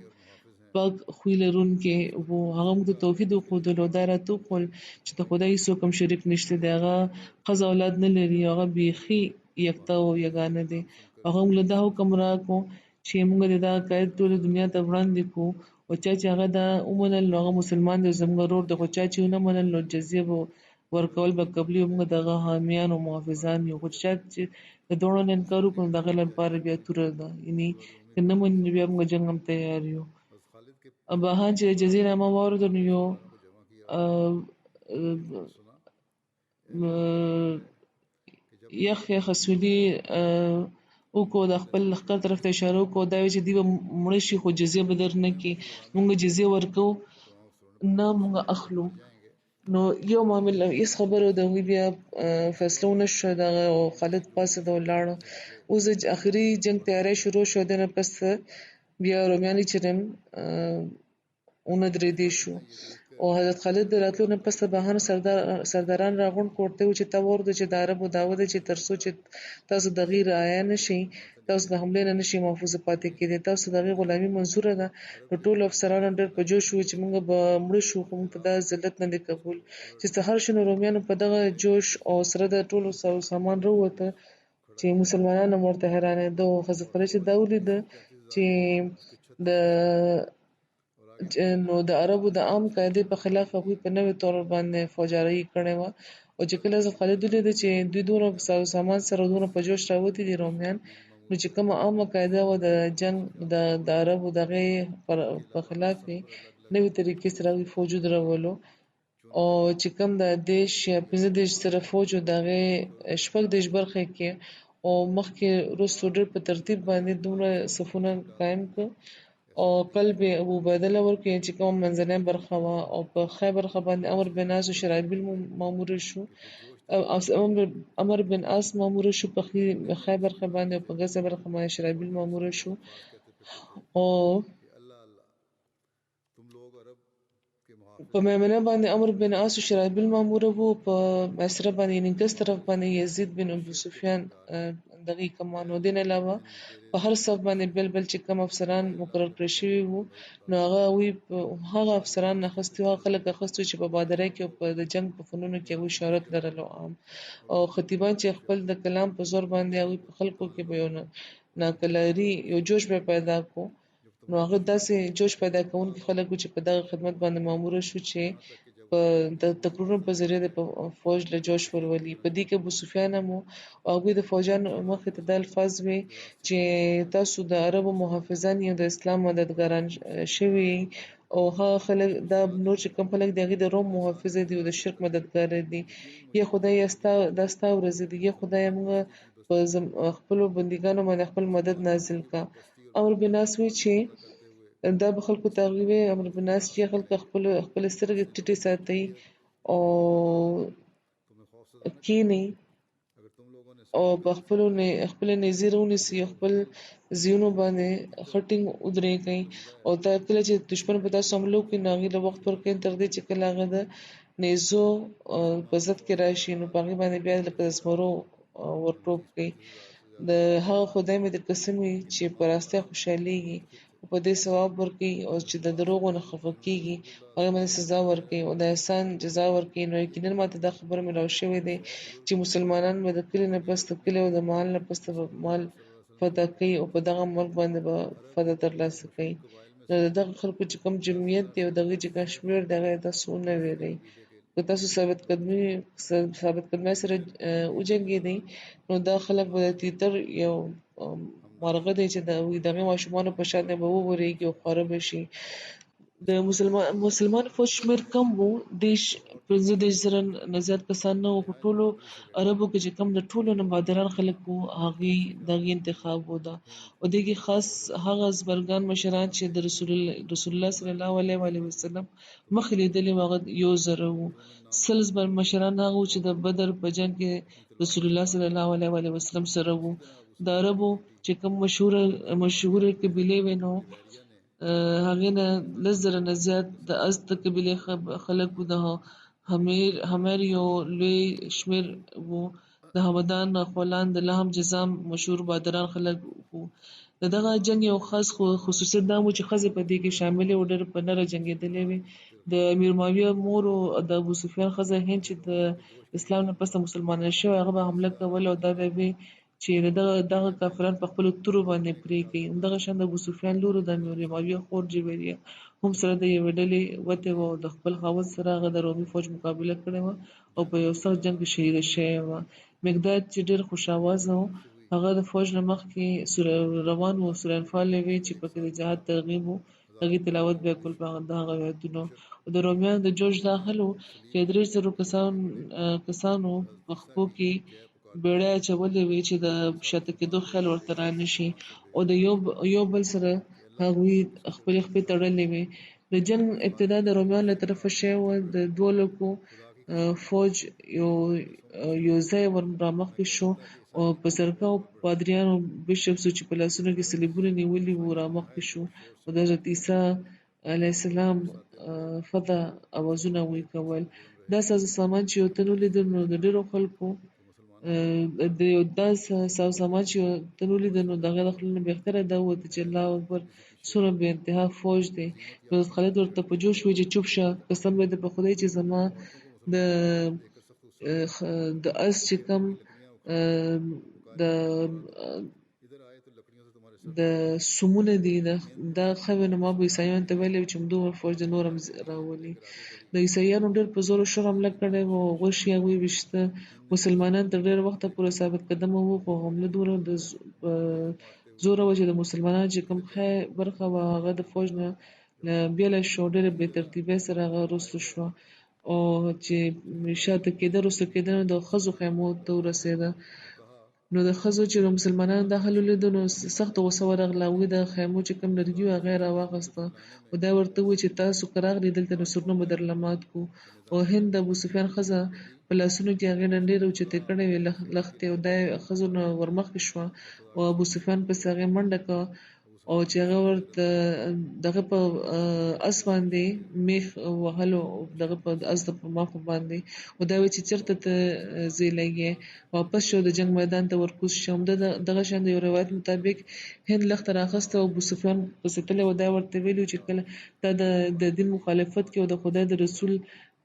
پاک خوی لرونکی و هغه موږ ته توحید وښودلو دا راته وښول چې د خدای هېڅوک هم شریک نشته دی هغه ښځه اولاد نه لري هغه بیخي یکتا او یګانه دی هغه موږ له دا حکم راکړو چې موږ د دغه عقاید ټولې دنیا ته وړاندې کړو او چا چې هغه دا ومنل نو هغه مسلمان دی زموږ ورور دی خو چا چې ونه منل نو جزیه به ورکول به قبلي او موږ د هغه حامیان او محافظان یو خو چا چې د دواړو نه انکار وکړو د هغه لپاره بیا توره ده یعنې که نه مني بیا موږ جنګ هم تیار یو باهان چې د جزیې نامه واورېده نو یو یخ اسودي وکړو د خپل لښکر طرف ته اشاره وکړو دا وایي چې دوی به مړه شي خو جزیه به درنه کړي موږ جزیه ورکوو نه موږ اخلو نو یو معامل هېڅ خبره د هغوی بیا فیصله ونه شوه دغه خالد پاڅېد او ولاړه اوس د اخري جنګ تیاری شروع شو د نه پس بیا رومیان چې ودرېدی شو او حضرت خالد د راتلو نه پس باهانو سرداران راغونډ کړو ورته وویل چې ته واورېده چې د عربو دعوه ده چې تر څو چې تاسو د هغې رعایا نه شئ تاسو د حملې نه نشئ محفوظه پاتې کېدی تاسو د هغې غلامي منظوره ده نو ټولو افسرانو ډېر په جوش وو چې موږ به مړه شو خو موږ ته دا ذلت نه دی قبول چې سهار شو نو رومیانو په دغه جوش او سره د ټولو سامان راووته چې مسلمانان هم ورته حیرانېده او حضرت خالد چې دا ولیده چې نو د عربو د عام قاعدې په خلاف هغوی په نوي طور باندې فوجاري کړې وه او چې کله حضرت خالد ولیده چې دوی دومره سامان سره دومره په جوش راوتي دي رومیان نو چې کومه عامه قاعده وه د جنګ د عربو د هغې په خلاف یې نوې طریقې سره هغوی فوج ودرولو او چې کوم د 10 یا 15 سره فوج و د هغې 16 برخې کې او مخکې وروستو ډېر په ترتیب باندې دومره صفونه قایم کړه او قلب ابو عبیده له ورکړې چې کومه منځنۍ برخه وه او په ښی برخه باندې امر بن عاص او شرحبیل ماموره شو امر بن عاص ماموره شو په ښی برخه باندې او په ګسه برخه باندې شرحبیل ماموره شو او په میمنه باندې امر بن عاص او شرحبیل ماموره وو په میسره باندې یعنې ګس طرف باندې یزید بن ابو سفیان دغه کمانو دین علاوه په هر صف باندې بل چې کم افسران مقرر کړی شوي وو نو هغه افسران اخیستي وو خلک اخیستي چې په بادرۍ کې او په د جنگ په فنونو کې هغوی شهرت لرلو عام او خطیبان چې خپل د کلام په زور باندې هغوی په خلکو کې به یو ناکلاري یو جوش به پیدا کو نو هغه داسې جوش پیدا کوونکي خلک وو چې په دغه خدمت باندې ماموره شو چې په د تقریرونو په ذریعه د فوج له جوش ورولي په دې کې ابو سفیان هم و او هغوی د فوجانو مخې ته دا الفاظ وی چې تاسو د عربو محافظان یو د اسلام مددګاران شوي او هغه خلک دا نور چې کوم خلک د هغې د روم محافظه دي او د شرک مددګار دي یا خدای دا ستا ورځې دي یا خدای موږ په خپلو بندګانو باندې خپل مدد نازل کا امر بناس وی چې دا به خلکو ته هغوی وی امر بناس چې خلک خپل سترګې ټیټې ساتئ او کینئ او په خپل نیزې راونیسئ او خپل زیونو باندې ښه ټینګ ودرېږئ او کله چې دشمن په تاسو حمله وکړي نو هغې له وخت ورکوئ تر دې چې کله هغه د نیزو په ضد کې راشي نو په هغې باندې بیا لکه د زمرو ورټوپ کړئ د هغه خدای مې د قسم وي چې په راستیا خوشحالیږي او په دې ثواب ورکوي او چې د دروغو نه خفه کېږي هغې باندې سزا ورکوي او د احسان جزا ورکوي نو یقینا ماته دا خبره میلاو شوې دی چې مسلمانان به د کلي نه پس د کلي او د محل نه پس به مال فتح کوي او په دغه ملک باندې به فتح ترلاسه کوي نو د دغه خلکو چې کوم جمعیت دی او د هغوی چې کوم شمېر دی هغه تاسو ونه ویروئ که تاسو ثابت قدمۍ سره وجنګېدئ نو دا خلک به د تیتر یو مرغه دی چې د هغې ماشومانو په شان به وورېږي او خواره به شي د مسلمان فوج شمېر کم و 15 زره نه زیات کسان نه وو په ټولو عربو کې چې کم د ټولو نه بادران خلک وو هغې دغې انتخاب و ده او دې کې خاص هغه ازبرګان مشران چې د رسول الله صلی الله علیه وسلم مخکې لیدلي وو هغه 1000 وو 100 مشران هغه وو چې د بدر په جنګ کې رسول الله صلی الله علیه وسلم سره وو د عربو چې کوم مشهوره قبیلې وې نو هغې نه 10,000 نه زیات د ازد د قبیلې خلک وو د حمیر یو لوی شمېر وو د همدان خولان د لهم جزام مشهور بادران خلک وو د دغه جنګ یو خاص خصوصیت دا و چې ښځې په دې کې شاملې وو ډېر په نره جنګېدلې وې د امیر معاویه مور او د ابو سفیان ښځه هند چې د اسلام نه پس مسلمانه شوې هغه به حمله کوله او دا به وې چې دغه کافران په خپلو تورو باندې پرې کوي همدغه شان د ابو سفیان لور د امیر معاویه خور جویریه هم سره د یوې ډلې وتې وه او د خپل خاوند سره هغه د رومي فوج مقابله کړې وه او په یو سخت جنګ کې شهیده شوې وه مقداد چې ډېر خوش آوازه و هغه د فوج نه مخکې روان و سوره انفال یې وې چې پکې د جهاد ترغیب و هغې تلاوت به یې کول په هغه آیتونو او د رومیانو د جوش دا حل و چې 300 کسانو په خپو کې بیړۍ اچولې وې چې د شاته کېدو خیال ورته رانشي او د یو بل سره هغوی خپلې خپې تړلې وې د جنګ ابتدا د رومیانو له طرفه شوې وه د 200,000 فوج یو ځای ور رامخکې شو او په سرکه او پادریانو بشپس چې په لاسونو کې صلیبونه نیولي وو رامخکې شو او د حضرت عیسی علیه السلام فتح اوازونه وی کول دا ساز سامان چې یو تن ولیدل نو د ډېرو خلکو د یو داس ساز سامان چې یو تن ولیدل نو د هغه د خولې نه بهتره دا ووته چې الله اکبر څومره بې انتها فوج دی حضرت خالد ورته په جوش وی چې چوپ شه قسم به دې په خدای چې زما د اس چې کوم د سمونه دي دا خوی نو ما به عیسایانو ته ویلې چې دومره فوج د نور هم راولي د عیسایانو ډېر په زور و شور حمله کړې وه او غوښې یې وویشته مسلمانان تر ډېر وخته پورې ثابت قدمه وو خو حمله دومره د زوره وه چې د مسلمانانو چې کوم ښه برخه وه هغه د فوج نه بیله شو ډېره بې ترتیبۍ سره هغه وروسته شوه او چې شاته کېده وروسته کېده نو د ښځو خیمو ته ورسېده نو د ښځو چې د مسلمانانو دا حال ولیده نو سخته غوسه ورغله هغوی د خیمو چې کوم لرګي وو هغه یې راواخیسته او دا ورته وویل چې تاسو که راغلئ دلته نو سرونه به درله مات کړو او هند د ابوسفیان ښځه په لاسونو کې هغې ډنډې راوچتې کړې وې لښتې او دا یې ښځو نه ورمخکې شوه او ابوسفیان پسې هغې منډه کړه او چې هغه ورته دغه په اس باندې میخ وهلو دغه په اس د په مخ باندې او دا وی چې چرته ته زی لګي واپس شو د جنگ میدان ته ورکوز شوم دغه شان د یو روایت مطابق هند لخت راخسته او ابو سفیان په ستله و دا ورته ویلو چې کله دا د دین مخالفت کې او د خدای د رسول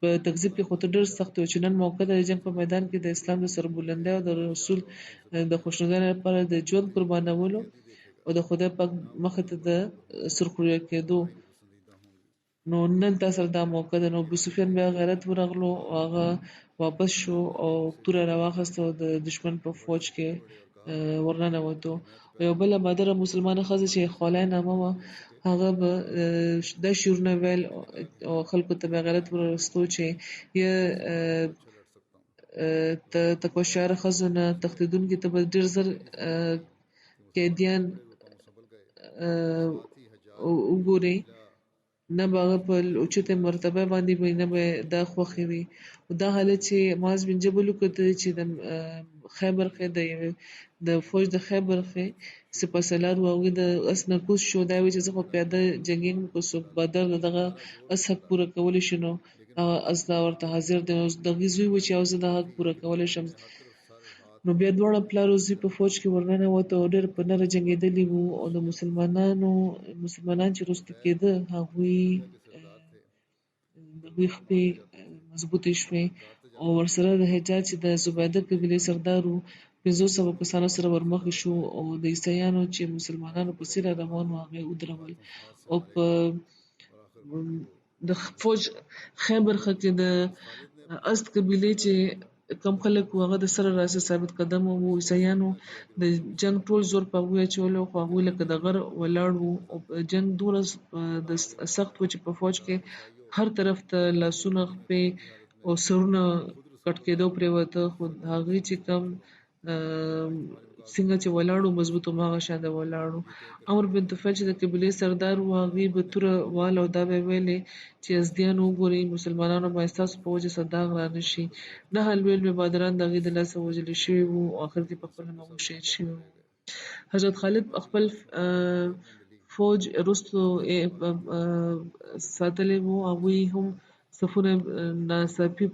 په تکذیب کې خو ته ډېر سخت و چې نن موقع د جنگ په میدان کې د اسلام د سربلندۍ او د رسول د خوشنودۍ لپاره د ژوند قربانولو او د خدای پاک مخې ته د سرخوړی کېدو نو نن تا سره دا موقع ده نو ابو سفیان بیا غیرت ورغلو هغه واپس شو او توره راواخیسته او د دشمن په فوج کې ورننوتو یو بله مادره مسلمانه ښځه چې خولۍ نامه وه هغه به دا شعرونه ویل او خلکو ته به غیرت ورستو چې یا تقوی شعره ښځو نه تښتېدونکي ته به ډېر زر قیدیان وګوري نه به هغه په اوچته مرتبه باندې وي نه به دا خوښې وي دا حالت چې معاذ بن جبل وکړه چې د خیبر خې د فوج د خیبر خې سپاسالار و هغوی د اس نه کوز شو دا وی چې زه خو پیاده جنګېږم که څوک بدر دغه اس حق پوره کولی شي نو هغه اس دا ورته حاضر دی د هغې زوی و چې او زه د حق پوره کولی شم نو بیا دواړه پلار او زوی په فوج کې ورننوته او ډېر په نره جنګېدلي وو او د مسلمانان چې وروسته کېده هغوی د هغوی خپې مضبوطې شوې او ورسره د حجاج چې د زبیده قبیلې سردار وو 500 کسانو سره ورمخې شو او د عیسایانو چې مسلمانانو پسې را روان وو هغه یې ودرول او په د فوج خیبر ښه کې د ازد قبیلې چې کم خلک وو هغه د سره راسه ثابت قدم وو عیسایانو د جنګ ټول زور په هغوی اچولو خو هغوی لکه د غر ولاړ وو او جنګ دومره سخت و چې په فوج کې هر طرف ته لاسونه خپې او سرونه کټ کېدو پرېوته خو هغوی چې کم څنګه چې ولاړو مضبوطو هماغه شان د ولاړو عمر بن طفیل چې د قبیلې سردار و هغوی به توره واله او دا به ویلې چې یزدیانو وګورئ مسلمانانو باندې ستاسو په وجه څه داغ رانه شي 9 لوی بهادران د هغوی د لاسه وژلي شوي وو او اخر کې په خپله هغوی شهید شوي وو حضرت خالد خپل فوج وروستو ساتلی وو هغوی هم صفونه ناڅاپي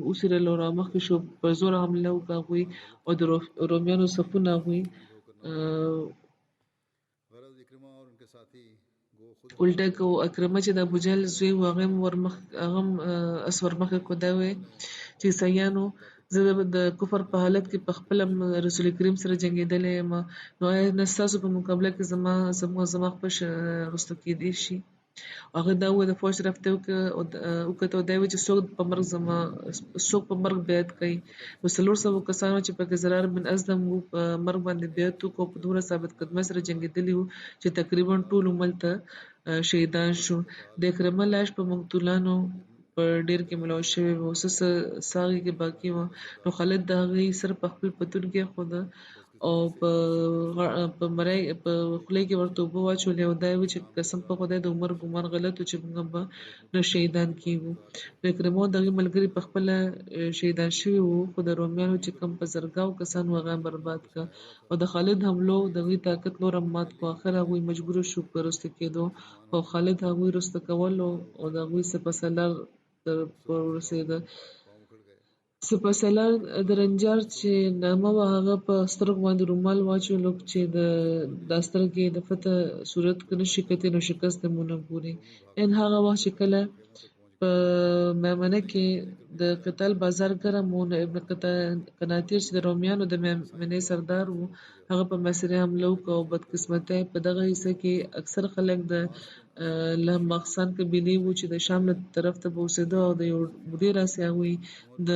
وڅېرل او رامخکې شو په زوره حمله وکړه هغوی او د رومیانو صفونه هغوی الټه کو اکرمه چې د ابوجهل زوی و هغه هم اس ورمخکې کړو دا وی چې عیسایانو زه د کفر په حالت کې په خپله رسول کریم سره جنګېدلی یم نو آیا نه ستاسو په مقابله کې زما خپل رستو کېدی شي هغه دا وویل د فوج طرف ته وکتل او دا ویل چې څوک په مرګ بیعت کوي نو 400 کسانو چې پکې زرار بن ازدم وو په مرګ باندې بیعت وکړو په دومره ثابت قدمۍ سره جنګېدلي وو چې تقریبا ټول هملته شهیدان شو د اکرمه لاش په مقتولانو په ډېر کې ملوث شوی و څه ساغې کې باقي وه نو خالد د هغې سر په خپل پتون کې ایښوده او په خولې کې ورته اوبه واچولې او دا یې وویل چې قسم په خدای د عمر ګمان غلط و چې موږ به نه شهیدان کېږو نو اکرمه او د هغې ملګري په خپله شهیدان شوي وو خو د رومیانو چې کوم په زرګاو کسان وو هغه برباد کړه او د خالد حملو د هغوی طاقت نور هم مات کړو اخر هغوی مجبوره شو په رسته کېدو او خالد هغوی رسته کولو او د هغوی سپهسالار ورسېده سپهسالار د رنجار چې نامه وه هغه په سترګو باندې رومال واچولو چې دا سترګې د فتح صورت کې نشي کتلی نو شکست یې مونه ګوري هغه وخت چې کله په میمنه کې د قتال بازار ګرم و نو ابن قناطیر چې د رومیانو د میمنې سردار و هغه په محاصرې حمله وکړه او بدقسمتۍ په دغه حصه کې اکثر خلک د لهمغسان قبیلې وو چې د شام له طرف ته به اوسېده او د یو بوډۍ راسې هغوی د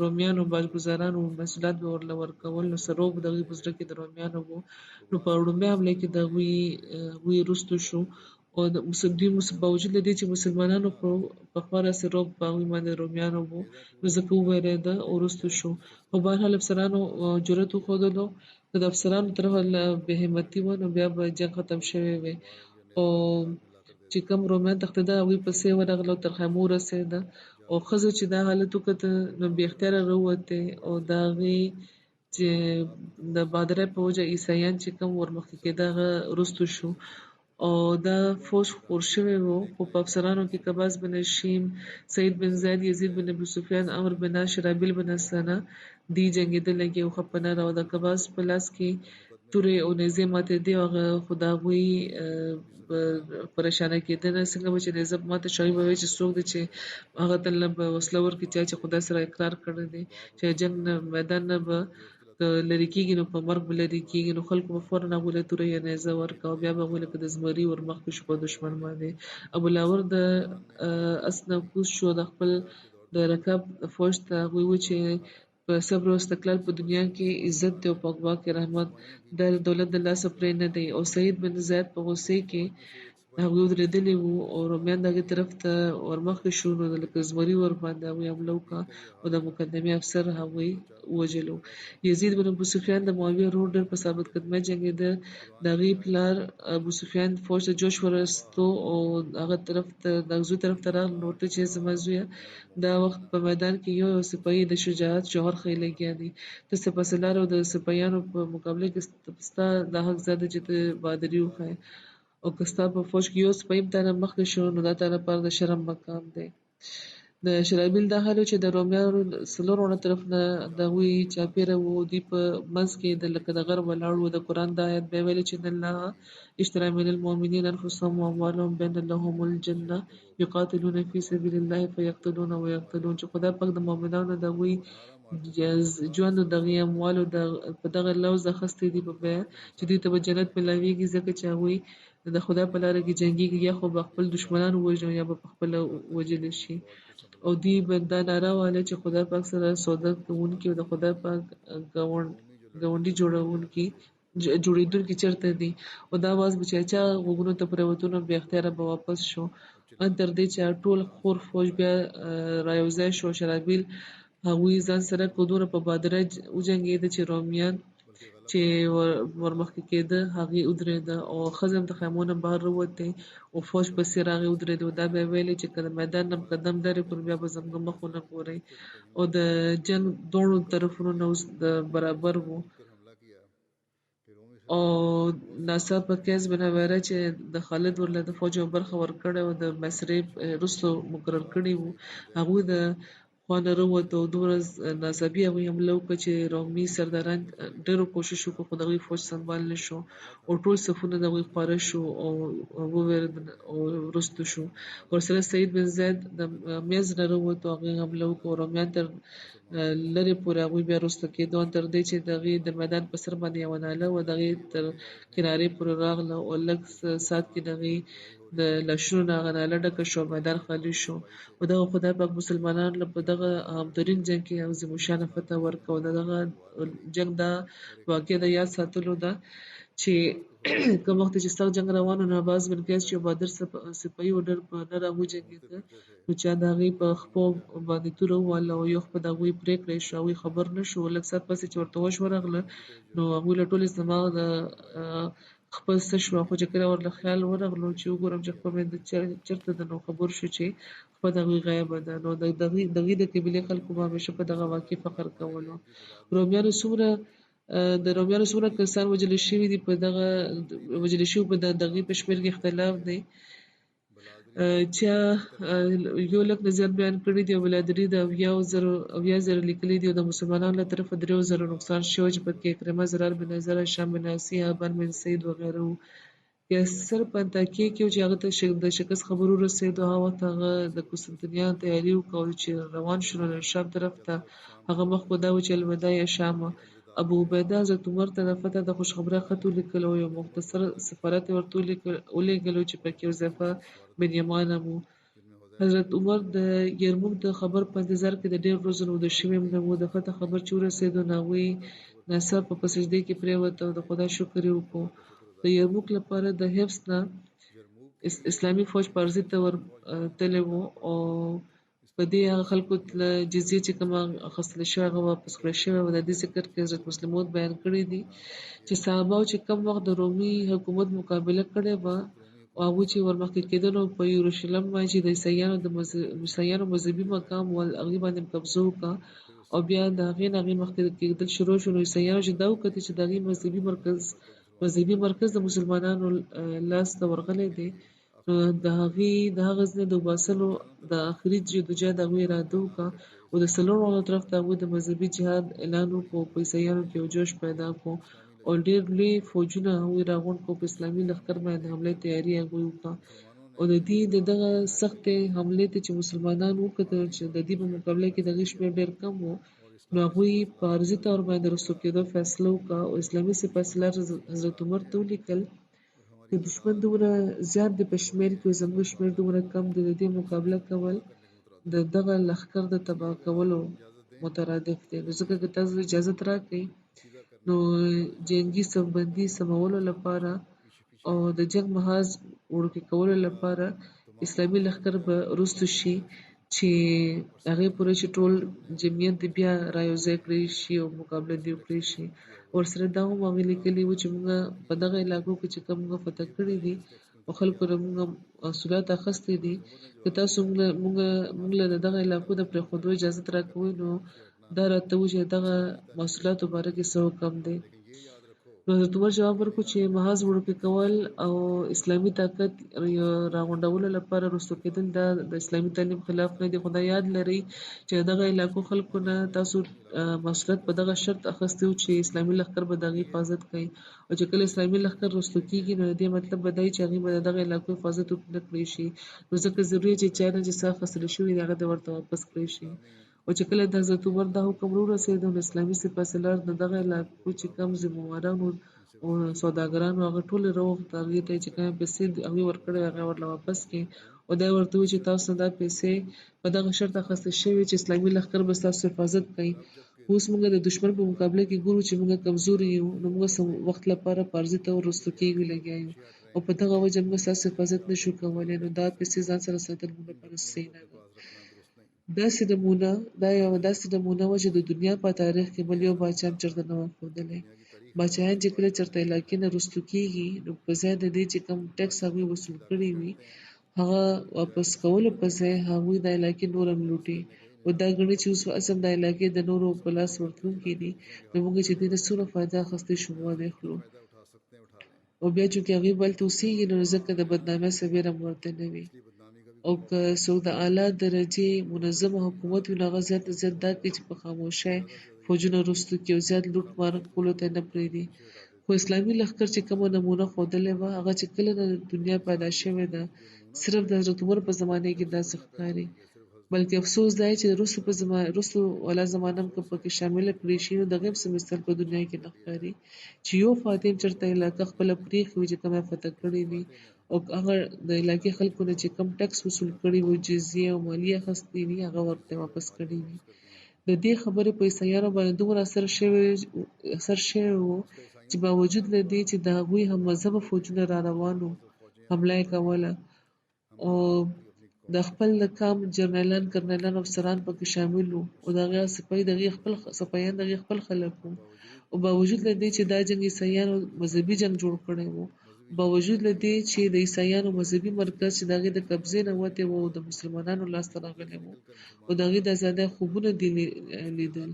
رومیانو باجګزارانو مسؤلیت به ورله ورکول نو سروب د هغوی په زړه کې د رومیانو و نو په لومړۍ حمله کې د هغوی وروستو شو او د دوی باوجود له دې چې مسلمانانو خو پخوا راسې روب په هغوی باندې رومیانو و نو ځکه وویرېده او وروستو شو خو بهرحال افسرانو جرأت وښودلو که د افسرانو طرفه بې همتي وه نو بیا به جنګ ختم شوی وی او چې کوم رومیان تښتېده هغوی پسې ورغله او تر خیمو ورسېده او ښځه چې دا حالت وکته نو بې اختیاره راووتې او د هغې چې د بادرۍ په وجه عیسایان چې کوم ورمخکې کېده هغه وروستو شو او دا فوج خپور شوی و خو په افسرانو کې قباس بن هشیم، سعید بن زید، یزید بن ابي سفیان، عمر بن عاص، شرحبیل بن حسنه دی جنګېدلي او ښه په نره او د قباس په لاس کې تورې او نیزې ماتېدې او هغه خو د هغوی پریشانه کېدنه څنګه به چې نیزه ماته شوې به وایي چې څوک دی چې هغه ته نه به وسله ورکړي چا چې خدای سره اقرار کړی دی چې جنګ نه میدان نه به که لرې کېږي نو په مرګ به لرې کېږي نو خلکو به فوراً هغوی له توره یا نیزه ورکړه او بیا به هغوی لکه د زمري ورمخکې شو په دښمن باندې. ابولاور د اس نه کوز شو د خپل د رکاب فوج ته هغوی و چې په صبر او استقلال په دنیا کې عزت دی او په عقبا کې رحمت د دولت د لاسه پرې نه دی. او سعید بن زید په غوسې کې هغوی ودرېدلي وو او رومیان د هغې طرف ته ورمخکې شو نو لکه زمري ورباندې هغوی حمله وکړه او د مقدمې افسر هغوی ووژلو. یزید بن ابو سفیان د معاویه ورور ډېر په ثابت قدمۍ جنګېده. د هغې پلار ابو سفیان فوج ته جوش ورستو او هغه طرف ته د زوی طرف ته راغله نو ورته چې زما زویه دا وخت په میدان کې یو سپاهي د شجاعت جوهر ښیي لګیا دی ته سپه سالار او د سپاهیانو په مقابله کې ستا دا حق زده چې ته بهادري وښایې او که ستا په فوج کې یو سپی هم تانه مخکې شو نو دا تا لپاره د شرم مقام دی. د شرحبیل دا حال و چې د رومیانو څلور واړه طرف نه د هغوی چاپېره وو دوی په منځ کې لکه د غر ولاړ وو. د قرآن دا آیت بیا ویلي چې ان الله اشترى من المؤمنین انفسهم واموالهم بان لهم الجنه یقاتلون فی سبیل الله فیقتلون ویقتلون چې خدای پاک د مؤمنانو د هغوی ژوند او د هغوی اموالو په دغه لوظ اخیستی دي په بیه چې دوی ته به جنت میلاویږي ځکه چې هغوی د خدای په لاره کې جنګېږي یا خو به خپل دښمنان ووژني یا به پخپله وژلی شي او دوی به دا ناره وهله چې خدای پاک سره سوده کوونکي او د خدای پاک ګاونډي جوړېدونکي چېرته دي او دا اواز به چې چا غوږونو ته پرېوتو نو بې اختیاره به واپس شو ان تر دې چې ټول خور فوج بیا رایوځای شو. شرحبیل هغوی ځان سره کړو په بادره وجنګېده چې رومیان چې ورمخکې کېده هغې ودرېده او ښځه هم د خیمو نه بهر راووتې او فوج پسې راغی ودرېده او دا به یې ویلې چې که د میدان نه قدم لرې کړو بیا به زموږ مخ ونه ګورئ او د جنګ دواړو طرفونو نه اوس د برابر وو او ناڅاپه قیس بن عبیره چې د خالد ورله د فوج یوه برخه ورکړې وه د محاصرې وروسته مقرر کړي وو هغوی د خوا نه راووتو او دومره ناڅاپي هغوی حمله وکړه چې رومي سرداران ډېرو کوشش وکړو خو د هغوی فوج سنبال نه شو او ټول صفونه د هغوی خپاره شو او ووېرېدل او وروسته شو. ورسره سعید بن زید د میز نه راووتو هغوی حمله وکړه او رومیان تر لرې پورې هغوی بیا وروسته کېدو تر دې چې د هغې د میدان په سر باندې یوه ناله وه د هغې تر کنارې پورې راغله او لږ ساعت کې د هغې د لاشونو نه هغه ناله ډکه شوه میدان خالي شو او دغه خدای پاک مسلمانانو له په دغه عامترین جنګ کې عظیم الشانه فتح ورکړه او د دغه جنګ دا واقعه د یاد ساتلو ده چې کوم وخت چې سخت جنګ روان و نو عباس بن قیس چې بهادر سپاهي و ډېر په نره وجنګېده نو چا د هغې په خپو باندې توره ووهله او یو خپه د هغوی پرې کړی شو هغوی خبر نه شو لږ ساعت پسې چې ورته هوش ورغله نو هغوی له ټولې دماغ د خپل څه شوه خو چې کله ورله خیال ورغلو چې وګورم چې خپه مې چېرته ده نو خبر شو چې خپه د هغوی غیبه ده نو د هغې د قبیلې خلکو به همیشه په دغه واقع فخر کولو. رومیانو څومره کسان وژلي شوي دي په دغه وژلي شوي په دغې په شمېر کې اختلاف دی چا یو لک نه زیات بیان کړي دي او بلادري د 70,000 لیکلي دي او د مسلمانانو له طرفه 3,000 نقصان شوی چې پکې اکرمه، زرار بن زر، هشام بن عاصي، ابان بن سعید وغیره وو. یاسر په انطاکیه کې و چې هغه ته د شکست خبر ورسېدو هغه وخت هغه د قسطنطنیه تیاري وکړه چې روان شو نو شام طرف ته هغه مخ په دا و چې الوداع یا شام. ابو عبیده حضرت عمر ته د فتح د خوشخبری خط ولیکل او یو مختصر سفارت یې ورته ولېږلو چې پکې حذیفه بن یمان هم و. حضرت عمر د یرموک د خبر په انتظار کې د ډېرو ورځو نه وده شوی هم نه و. د فتح خبر چې ورسېدو نو هغوی ناڅاپه په سجدې کې پرېوته او د خدای شکر یې وکړو. د یرموک لپاره د حفظ نه اسلامي فوج پارزي ته ورتلی و او په دې هغه خلکو له جزیې چې کومه اخیستل شوې هغه واپس کړی شوې وه. د دې ذکر کې حضرت مسلم موعود بیان کړی دي چې صحابه چې کوم وخت د رومي حکومت مقابله کړې وه او هغوی چې ورمخکې کېدل په یروشلم باندې چې د عیسایانو مذهبي مقام و هغې باندې قبضه وکړه او او بیا د هغې نه هغې مخکې کېدل شروع شو. نو عیسویانو چې دا وکتل چې د هغې مذهبي مرکز د مسلمانانو لاس ته ورغلی دی، نو د هغه ځای نه د وباسلو د آخري جدوجهد هغوی اراده وکړه او د څلورو طرف ته هغوی د مذهبي جهاد اعلان وکړو. په عیسویانو کې یو جوش پیدا کړو او ډېر لوی فوجونه هغوی راغونډ کړو. په اسلامي لښکر باندې د حملې تیاري هغوی وکړه او د دغه سختې حملې ته چې مسلمانانو وکتل چې د دې په مقابله کې د هغې شمېر ډېر کم و، نو هغوی په عارضي طور باندې رسو کېدو فیصله وکړه او اسلامي سپاه سالار حضرت عمر ته ولیکل که دښمن دومره زیات دی په شمېر کې او زموږ شمېر دومره کم دی، د دې مقابله کول د دغه لښکر د تباه کولو مترادف دی. نو ځکه که تاسو اجازت راکړئ نو جنګي صفبندي سمولو لپاره او د جنګ محاذ وړوکی کولو لپاره اسلامي لښکر به وروستو شي چې هغې پورې چې ټول جمعیت دې بیا رایوځای کړی شي او مقابله دې وکړی شي. ورسره دا هم هغې لیکلي وو چې موږ په دغه علاقو کې چې کوم موږ فتح کړي دي او خلکو نه موږ محصولات اخیستي دي، که تاسو موږ له دغه علاقو د پرېښودو اجازت راکوئ نو دا راته ووایي چې دغه محصولاتو باره کې څه حکم دی. نو حضرت عمر جواب ورکړو چې محاذ وړوکی کول او اسلامي طاقت راغونډولو لپاره رسو کېدل دا د اسلامي تعلیم خلاف نه دي، خو دا یاد لرئ چې د دغه علاقو خلکو نه تاسو محصولات په دغه شرط اخیستي وو چې اسلامي لښکر به د هغې حفاظت کوي او چې کله اسلامي لښکر رسو کېږي نو د دې مطلب به دا وي چې هغې به د دغه علاقو حفاظت نه کړی شي. نو ځکه ضروري چې چا نه چې څه اخیستل شوي دي هغه دې ورته واپس کړی شي. او چې کله د حضرت عمر دا حکم راورسېدو نو اسلامي سپاه سالار د دغه علاقو چې کوم ذمهواران وو او سوداګرانو هغه ټولې راوغوښتل هغې ته چې کومې پیسې هغوی ورکړې هغه ورله واپس کړي او دا یې ورته وویل چې تاسو دا پیسې په دغه شرط اخیستل شوي چې اسلامي لښکر به ستاسو حفاظت کوي. اوس موږ د دښمن په مقابله کې ګورو چې موږ کمزوري یو، نو موږ څه وخت لپاره په عارضي طور رسو کېږو لګیا یو او په دغه وجه موږ ستاسو حفاظت نشو کولی، نو دا پیسې ځان سره ساتل موږ لپاره صحیح نه ده. دا یوه داسې نمونه وه چې د دنیا په تاریخ کې بل یو باچا هم چېرته نه وه ښودلی. باچایان چې کله چېرته علاقې نه رسو کېږي نو په ځای د دې چې کوم ټکس هغوی وصول کړي وي هغه واپس کولو په ځای هغوی د علاقې نور هم لوټي او دا ګڼي چې اوس هم د علاقې د نورو په لاس ورتلونکي دي، نو موږ چې دې نه څومره فایده اخیستی شو موږ دې اخلو او بیا چونکې هغوی به هلته اوسېږي نو ځکه د بدنامۍ سویره هم ورته نه وي. او که څوک د اعلی درجې منظمه حکومت وي نو هغه زیات نه زیات دا کوي چې په خاموشۍ فوجونه رسو کړي او زیات لوټ مار کولو ته نه پرېږدي. خو اسلامي لښکر چې کومه نمونه ښودلې وه هغه چې کله نه دنیا پیدا شوې ده صرف د حضرت عمر په زمانې کې داسې ښکاري، بلکې افسوس دا دی چې رسو والا زمانه هم که پکې شامله کړی شي نو د هغې هم څه مثال په دنیا کې نه ښکاري چې یو فاتح چېرته علاقه خپله پرېښې وي چې کومه یې فتح کړې وي او هغه د علاقې خلکو نه چې کوم ټکس وصول کړي وي جزیې او مالیې اخیستې وي هغه ورته واپس کړي وي. د دې خبرې په عیسویانو باندې دومره اثر شوی و چې باوجود له دې چې د هغوی هم مذهبه فوجونه را روان وو حمله یې کوله او د خپل د قام جنرالان کرنیلان افسران پکې شامل وو او د هغې سپاهیان د هغې خپل خلک وو او باوجود له دې چې دا جنګ عیسویانو مذهبي جنګ جوړ کړی وو، باوجود له دې چې د عیسویانو مذهبي مرکز چې د هغې د قبضې نه وتی و او د مسلمانانو لاسته راغلی و او د هغې د ازادۍ خوبونه دې لیدل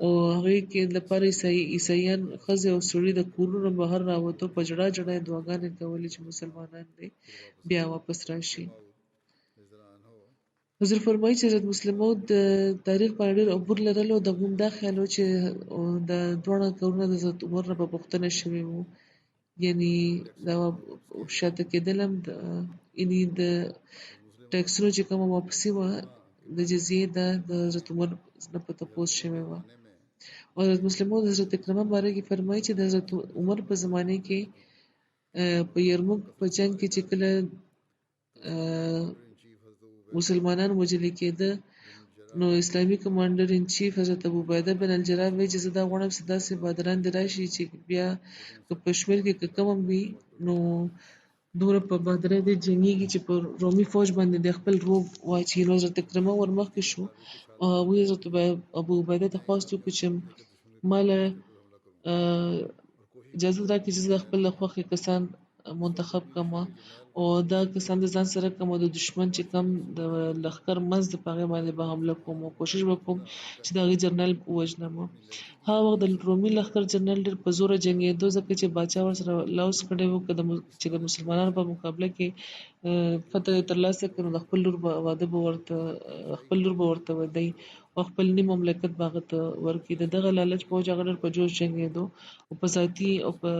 او هغې کې لپاره عیسویان ښځې او سړي د کورونو بهر راوتو په ژړا یې دعاګانې کولې چې مسلمانان دې بیا واپس راشي. حضور فرمایي چې حضرت مسلم موعود د تاریخ باندې ډېر عبور لرل او د هغوی هم دا خیال و چې د دواړه کورونه د حضرت عمر نه به پوښتنه شوې وو، یعنې دا شاته کېدل هم یعنې د ټکسونو چې کومه واپسي وه د جزیې د حضرت عمر نه په تپوس شوې وه. او حضرت مسلم موعود حضرت اکرمه باره کې فرمایي چې د حضرت عمر په زمانې کې په یرموک په جنګ کې چې کله مسلمانان وژلي کېده نو اسلامي کمانډر ان چیف حضرت ابو عبیده بن الجراح وایي چې زه دا غواړم چې داسې بهادران دې راشي چې بیا که په شمېر کې که کم هم وي نو دومره په بهادرۍ دې جنګېږي چې په رومي فوج باندې د خپل روب واچوي. نو حضرت اکرمه ورمخکې شو او هغوی حضرت ابو عبیده ته خواست وکړو چې ما له اجازه راکړي چې زه د خپل خوښې کسان منتخب کما او دا کسان د ځان سره کوم د دشمن چې کم د لخر منځ د پاغه باندې به حمله کوم او کوشش وکوم چې دا غي جرنل وژنم ها وخت د رومي لخر جرنل ډېر په زور جنگیدو ځکه چې باچا ور سره لاوس کړي وو چې د مسلمانانو په مقابله کې فتح ترلاسه کړو د خپل لور واده به ورته خپل لور به ورته ودی او خپل نیم مملکت باغ ته ورکی دغه لالچ فوج هغه په جوش جنگیدو او په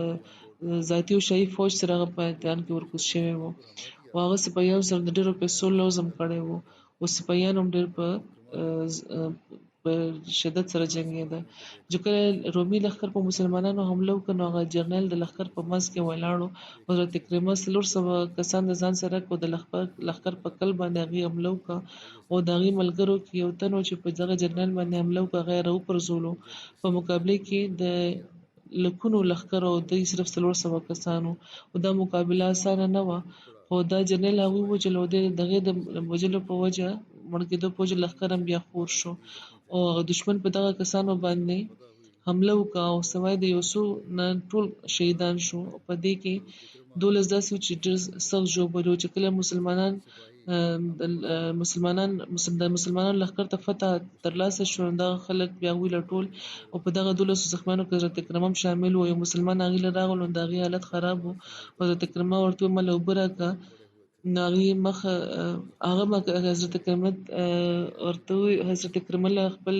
ذاتي او شاهي فوج سره هغه په میدان کې ورکوز شوی وو او هغه سپایانو سره د ډېرو پیسو لوزم کړی وو او سپایان هم ډېر په شدت سره جنګېده چې کله رومي لښکر په مسلمانانو حمله وکړ نو هغه جرنیل د لښکر په منځ کې ولاړو حضرت کریمه 400 کسان د ځان سره کو د لښکر په قلب باندې هغې حمله وکړه او د هغې ملګرو کې یو تن و چې په دغه جرنیل باندې حمله وکړه هغه یې راوپرځولو په مقابله کې د لکونو لښکر او دوی صرف 400 کسانو او دا مقابله اسانه نه وه خو دا جرنیل هغوی ووژل او د هغې د وژلو په وجه مړ کېدو په وجه لښکر هم بیا خور شو او دشمن په دغه کسانو باندې حمله وکړه او سوای د یو څو نه ټول شهیدان شو په دې کې 12 داسې چې ډېر سخت ژوبل چې کله مسلمانان لښکر ته فتح ترلاسه شو دا خلک بیا ویل ټول او په دغه 12 زخمیانو کې حضرت کریم هم شامل وو یو مسلمان هغې له راغلو د هغې حالت خراب وو حضرت کریم ورته ویل اوبه راکړه ناغي مخ هغه حضرت کریم ورته حضرت کریم له خپل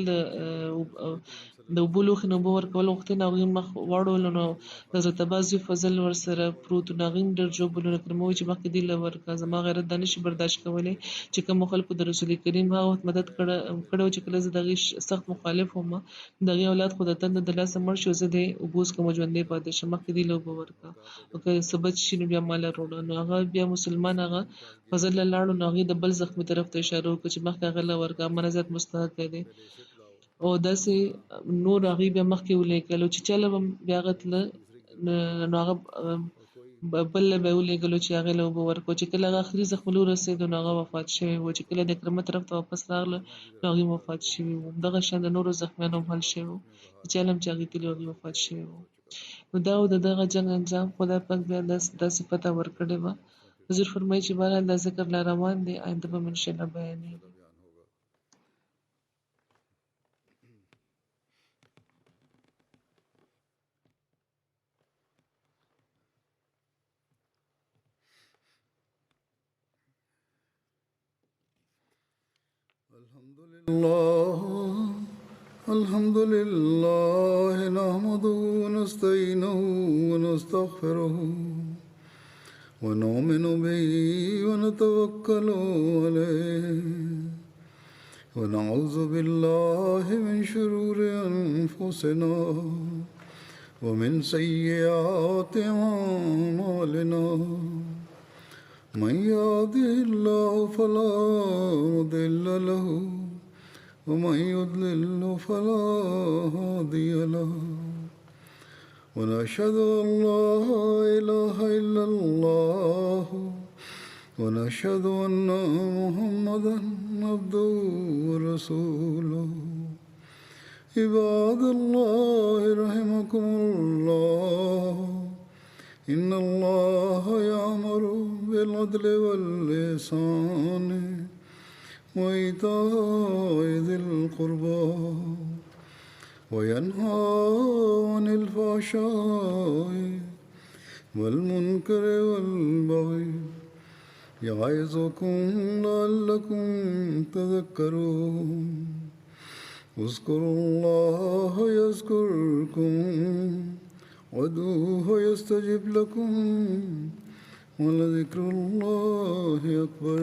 د اوبو لوښي نه اوبه ورکول غوښتې نو هغې مخ واړولو نو حضرت عباس فضل ورسره پروت و نو هغې هم ډېر ژوبلو نو کریم وویل چې مخکې دې له ورکړه زما غیرت دا نشي برداشت کولی چې کومو خلکو د رسول کریم هغه وخت مدد کړی و چې کله زه د هغې سخت مخالف وم د هغې اولاد خو د تنده د لاسه مړ شو زه دې اوبه څښم ژوندی پاتې شم مخکې دې له اوبه ورکړه او که څه بچ شي نو بیا ماله راوړه نو هغه بیا مسلمان هغه فضل له لاړو نو هغې د بل زخمي طرف ته اشاره وکړه چې مخکې هغه له ورکړه امانه زیات مستحق دی او داسې نور هغې بیا مخکې ولیږلو چې چا له به بیا هغه تله نو هغه بل له به یې ولېږلو چې هغې له اوبه ورکړو چې کله هغه آخري زخم له ورسېدو نو هغه وفات شوی و چې کله د کرمه طرف ته واپس راغله نو هغې وفات شوي وو همدغه شان د نورو زخمیانو هم حل شوی و چې چا له هم چې هغې تللي هغې وفات شوي وو نو دا و د دغه جنګ انجام خدای پاک بیا داسې فتح ورکړې وه حضور فرمایي چې بهرحال دا ذکر لا روان دی آینده به مو انشاءالله بیانېږي الحمد لله نحمده ونستعينه ونستغفره ونؤمن به ونتوكل عليه ونعوذ بالله من شرور أنفسنا ومن سيئات أعمالنا من يهده الله فلا مضل له ومن يضلل فلا هادي له ونشهد أن لا إله إلا الله ونشهد أن محمدا عبده ورسوله عباد الله رحمكم الله إن الله يأمر بالعدل والإحسان وإيتاء ذي القربى وينهى عن الفحشاء والمنكر والبغي يعظكم لعلكم تذكرون اذكروا الله يذكركم وادعوه يستجب لكم ولذكر الله أكبر